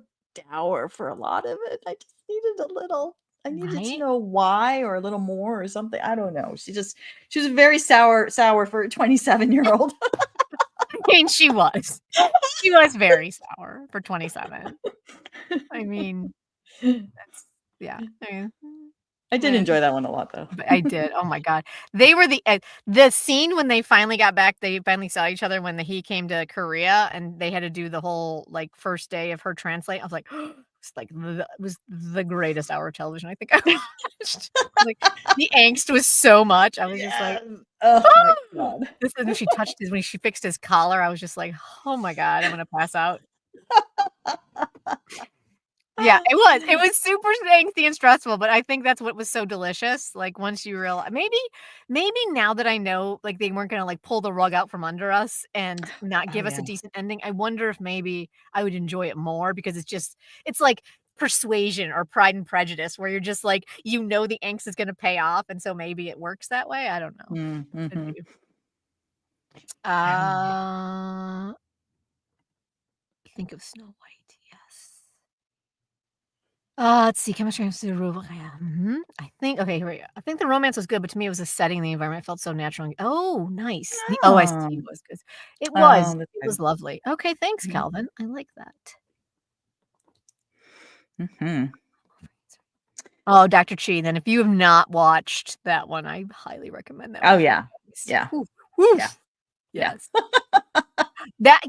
dour for a lot of it. I just needed a little. I needed to
Right?
know why or a little more or something. I don't know. She was very sour for a 27-year-old.
I mean, she was. She was very sour for 27. I mean, that's yeah. I mean,
I did
yeah.
enjoy that one a lot, though.
But I did. Oh my god. They were the scene when they finally got back, they finally saw each other when he came to Korea and they had to do the whole, like, first day of her translate. I was like, it's like it was the greatest hour of television I think I watched. Like, the angst was so much. I was just like,
Yes. Oh my god.
this is when she fixed his collar, I was just like, "Oh my god, I'm gonna pass out." Yeah, it was super angsty and stressful, but I think that's what was so delicious, like, once you realize maybe now that I know, like, they weren't gonna, like, pull the rug out from under us and not
Oh
give us
yeah.
a decent ending, I wonder if maybe I would enjoy it more because it's like Persuasion or Pride and Prejudice where you're just like, you know the angst is gonna pay off, and so maybe it works that way, I don't know. Could
Mm-hmm.
be.
Oh yeah.
Think of Snow White, yes. Let's see, chemistry and rule. Yeah, I think okay, here we go. I think the romance was good, but to me, it was the setting, the environment felt so natural. Oh, nice. The OST
Oh.
was good. It was.
Oh, that's
It was
good.
lovely. Okay, thanks,
Mhm.
Calvin. I like that.
Mhm.
Oh, Dr. Chi. Then if you have not watched that one, I highly recommend that
Oh,
one.
yeah. Yeah.
Woof,
Yeah.
woof.
Yeah.
Yes.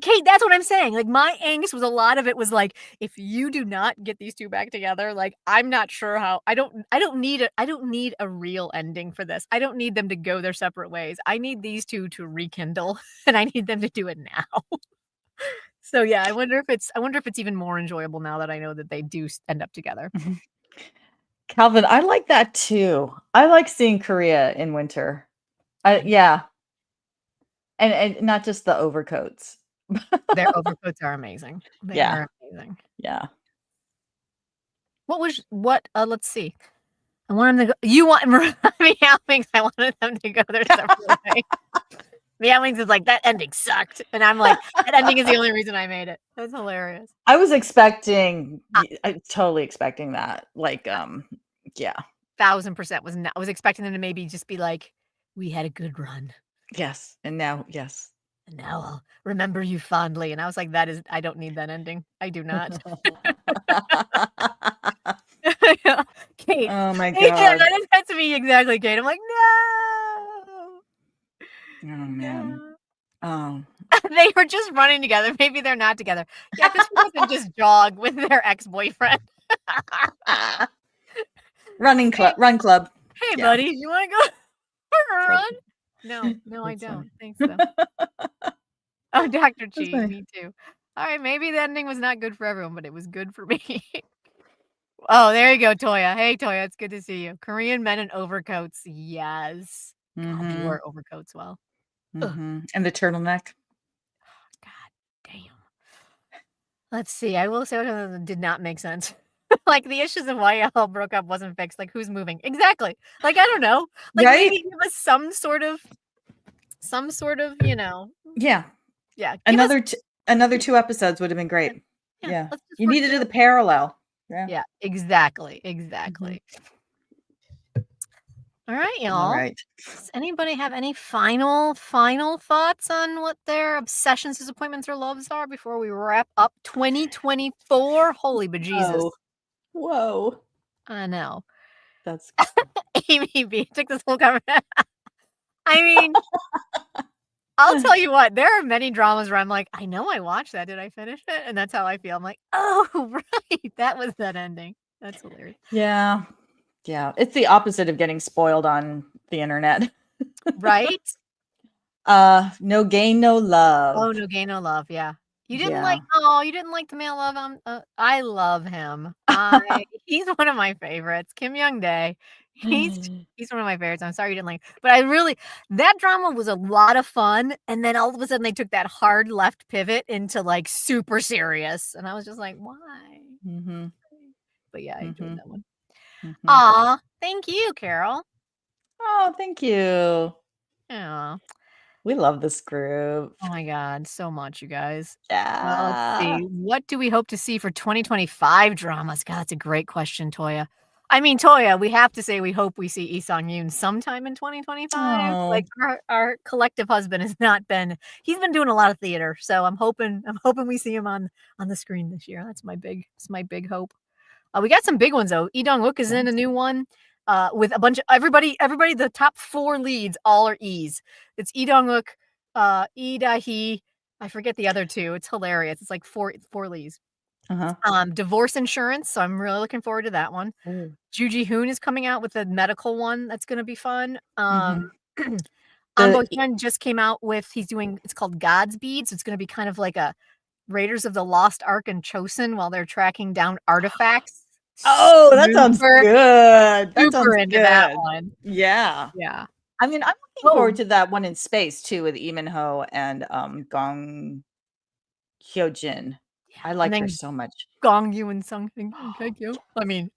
Kate, that's what I'm saying. Like my angst was a lot of it was like, if you do not get these 2 back together, like I'm not sure how I don't need a real ending for this. I don't need them to go their separate ways. I need these 2 to rekindle and I need them to do it now. So yeah, I wonder if it's even more enjoyable now that I know that they do end up together.
Mhm. Calvin, I like that too. I like seeing Korea in winter.
I
Yeah, and not just the overcoats.
Their overcoats are amazing. They
Yeah,
are amazing.
yeah.
Let's see. I want them to go you want Meow Mings, I wanted them to go their separate ways. Meow Mings is like, "That ending sucked," and I'm like, "That ending is the only reason I made it." That's hilarious.
I was expecting
I
I totally expecting that. Like, yeah.
1000% I was expecting them to maybe just be like, "We had a good run,
Yes, and now yes.
and now I'll remember you fondly," and I was like, "That is I don't need that ending. I do not." Kate.
Oh my
Yeah,
god.
that is to me exactly, Kate. I'm like, "No,
Oh, man.
no."
Oh.
They were just running together. Maybe they're not together. Yeah, this one doesn't just jog with their ex-boyfriend. Hey,
Run club.
hey,
Yeah.
buddy, you wanna go for a
That's
run? No, no, I
that's
don't.
funny.
Thanks, though. Oh, Dr.
That's
Chi,
funny.
me too. Alright, maybe the ending was not good for everyone, but it was good for me. Oh, there you go, Toya. Hey, Toya, it's good to see you. Korean men in overcoats, yes. God, they
Mhm.
wear overcoats well. Ugh,
Mhm. And the turtleneck.
god damn. Let's see, I will say what did not make sense. Like, the issues of why y'all broke up wasn't fixed, like, who's moving? Exactly. Like, I don't know. Like, maybe
Right?
give us some sort of,
Yeah.
yeah, give us
Another t another 2 episodes would have been
yeah,
great.
yeah,
Yeah.
let's just
You
work
need to do
through
the
it.
parallel. Yeah.
Yeah, exactly,
Mhm.
exactly. Alright,
All
y'all.
right.
Does anybody have any final thoughts on what their obsessions, disappointments, or loves are before we wrap up 2024? Holy bejesus.
Whoa. Whoa.
I know.
That's
Amy B took this whole conversation. I mean, I'll tell you what, there are many dramas where I'm like, "I know I watched that. Did I finish it?" And that's how I feel. I'm like, "Oh, right. That was that ending." That's hilarious.
yeah. Yeah. It's the opposite of getting spoiled on the internet.
Right?
No gain, no
Oh,
love.
no gain, no love, yeah.
Yeah.
You didn't like the male love, I love him. He's one of my favorites, Kim Young-dae. He's he's one of my favorites, I'm sorry you didn't like but I really that drama was a lot of fun, and then all of a sudden they took that hard left pivot into, like, super serious, and I was just like, "Why?"
Mhm.
But yeah, I enjoyed
Mhm.
that one.
Mhm.
Aw. Thank you, Carol.
Oh, thank you.
Yeah.
We love this group.
Oh my god, so much, you guys. Let's
Yeah.
see. What do we hope to see for 2025 dramas? God, that's a great question, Toya. I mean, Toya, we have to say we hope we see Lee Sung-yoon sometime in 2025.
Oh.
Like our collective husband has not been he's been doing a lot of theater, so I'm hoping we see him on the screen this year. That's my big hope. We got some big ones though. Lee Dong-wook is in a new one. With a bunch of everybody, the top 4 leads all are E's. It's Lee Dong-wook, Lee Da-hee, I forget the other 2. It's hilarious. It's like 4 leads.
Uh-huh.
Divorce Insurance, so I'm really looking forward to that one.
Ooh.
Joo Ji-hoon is coming out with a medical one that's gonna be fun.
Mhm.
Bo
The
Hyun just came out with it's called Godspeed, so it's gonna be kind of like a Raiders of the Lost Ark and Chosen while they're tracking down artifacts.
Oh, that sounds
Super,
good. That
super
sounds
into that
good.
one.
Yeah.
Yeah.
I mean, I'm looking
Oh,
forward to that one in space too with Lee Min-ho and Gong Hyo-jin.
yeah,
I
and
like her
then
so much.
Gong Yoo and something. Thank you. I mean,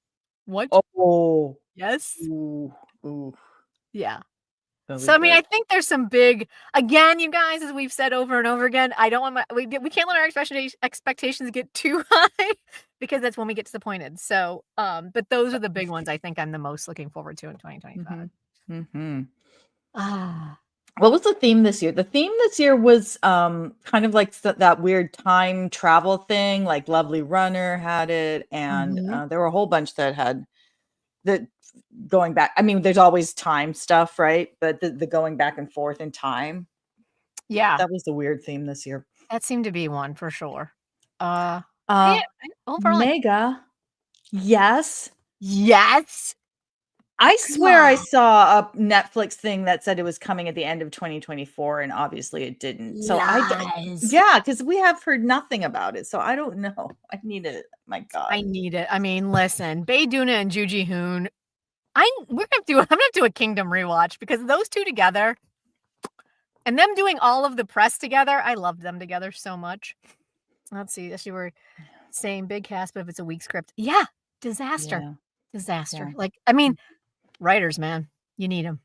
what?
Oh.
Yes?
Ooh. Ooh.
Yeah.
That'll
So,
be
I mean,
good.
I think there's some big again, you guys, as we've said over and over again, I don't want we can't let our expectations get too high because that's when we get disappointed. So, but those are the big ones I think I'm the most looking forward to in 2025.
Mhm. Mhm.
Ah.
What was the theme this year? The theme this year was kind of like that weird time travel thing, like Lovely Runner had it, and
Mhm.
there were a whole bunch that had the going back. I mean, there's always time stuff, right? But the going back and forth in time,
Yeah,
that was the weird theme this year.
that seemed to be one for sure. Uh,
Uh,
yeah, overall,
Mega, yes.
yes.
I swear I
God,
saw a Netflix thing that said it was coming at the end of 2024, and obviously it didn't. So
lies.
yeah, because we have heard nothing about it. So I don't know. I need it. My
I
God.
need it. I mean, listen, Bae Doona and Joo Ji-hoon. I'm gonna do a Kingdom rewatch because those 2 together and them doing all of the press together, I loved them together so much. Let's see, as you were saying big cast, but if it's a weak script. Yeah, disaster.
Yeah.
Disaster.
Yeah.
Like, I mean, writers, man, you need them.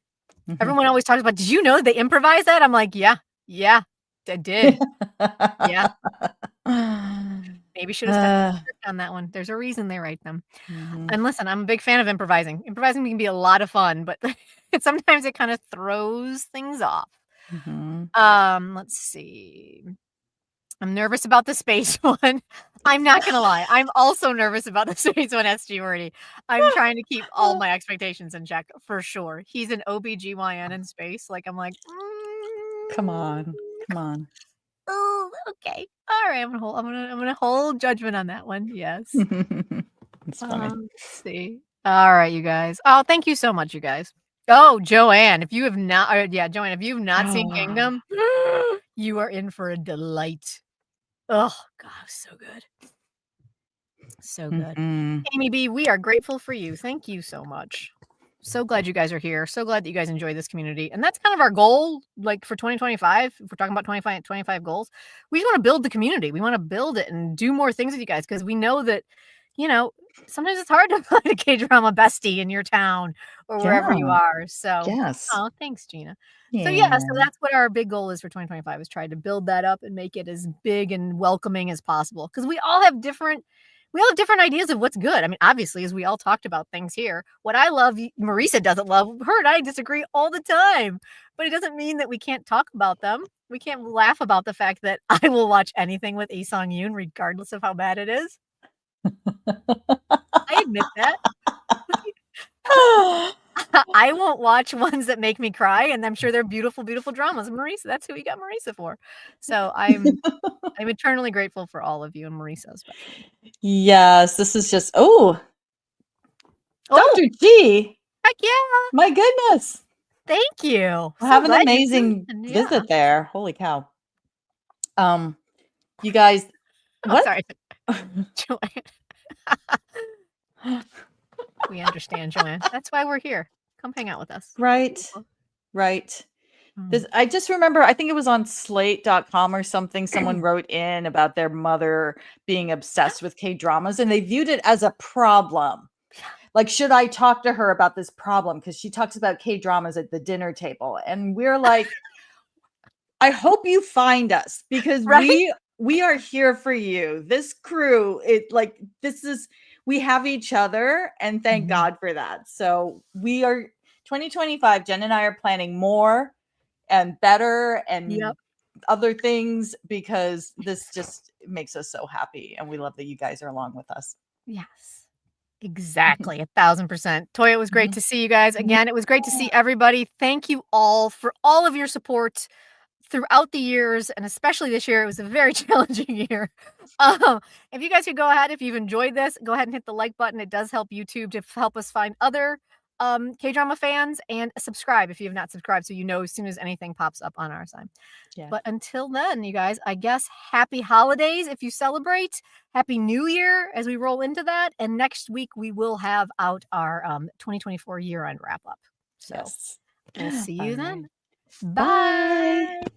Mhm.
Everyone always talks about, "Did you know they improvised that?" I'm like, "Yeah, yeah, I did. Yeah, maybe should have stuck to the
Uh,
script on that one." There's a reason they write them.
mhm.
And listen, I'm a big fan of improvising. Improvising can be a lot of fun, but sometimes it kinda throws things off.
Mhm.
Let's see. I'm nervous about the space one. I'm not gonna lie. I'm also nervous about the space one, SG Wordy. I'm trying to keep all my expectations in check for sure. He's an OBGYN in space. Like, I'm like,
Come on. Come on.
oh, okay. All right. I'm gonna hold judgment on that one. Yes.
It's funny.
Let's see. All right, you guys. Oh, thank you so much, you guys. Oh, Joanne, if you have not, yeah, Joanne, if you've not seen
Oh.
Kingdom, you are in for a delight. Oh, God, so good. So good.
Mhm.
Amy B, we are grateful for you. Thank you so much. So glad you guys are here. So glad that you guys enjoy this community. And that's kind of our goal, like for 2025. If we're talking about 25 goals, we just want to build the community. We want to build it and do more things with you guys because we know that, you know, sometimes it's hard to find a K drama bestie in your town or wherever you
Yeah.
are. So,
Yes.
oh, thanks, Gina. So yeah, so
Yeah.
that's what our big goal is for 2025 is try to build that up and make it as big and welcoming as possible. Because we all have different ideas of what's good. I mean, obviously, as we all talked about things here, what I love, Marisa doesn't love. Her and I disagree all the time, but it doesn't mean that we can't talk about them. We can't laugh about the fact that I will watch anything with Lee Sung-yoon, regardless of how bad it is. I admit that. I won't watch ones that make me cry, and I'm sure they're beautiful, beautiful dramas. Marisa, that's who we got Marisa for. So I'm eternally grateful for all of you and Marisa especially.
Yes, this is just oh,
Oh,
Dr. G.
heck yeah!
My goodness.
Thank you. So
Have an
glad you
amazing
tuned in, yeah.
visit there. Holy cow. You guys,
Oh,
what?
sorry. Joanne. We understand, Joanne. That's why we're here. Come hang out with us.
Right. Right.
Mm.
This I just remember, I think it was on slate.com or something. Someone wrote in about their mother being obsessed with K dramas and they viewed it as a problem. like, should I talk to her about this problem? Because she talks about K-dramas at the dinner table. And we're like, I hope you find us, because
Right?
we are here for you. This crew, we have each other, and thank God for that. So we are 2025, Jen and I are planning more and better and other things, because this just makes us so happy, and we love that you guys are along with us.
Yes. Exactly. 1,000%. Toya, it was great to see you guys. Again, it was great to see everybody. Thank you all for all of your support throughout the years, and especially this year. It was a very challenging year. If you guys could go ahead, if you've enjoyed this, go ahead and hit the like button. It does help YouTube to help us find other K-drama fans, and subscribe if you have not subscribed, so you know as soon as anything pops up on our side.
Yeah.
But until then, you guys, I guess happy holidays if you celebrate. Happy New Year as we roll into that. And next week we will have out our 2024 year-end wrap up. So
Yes.
we'll see you then.
Bye.
Bye.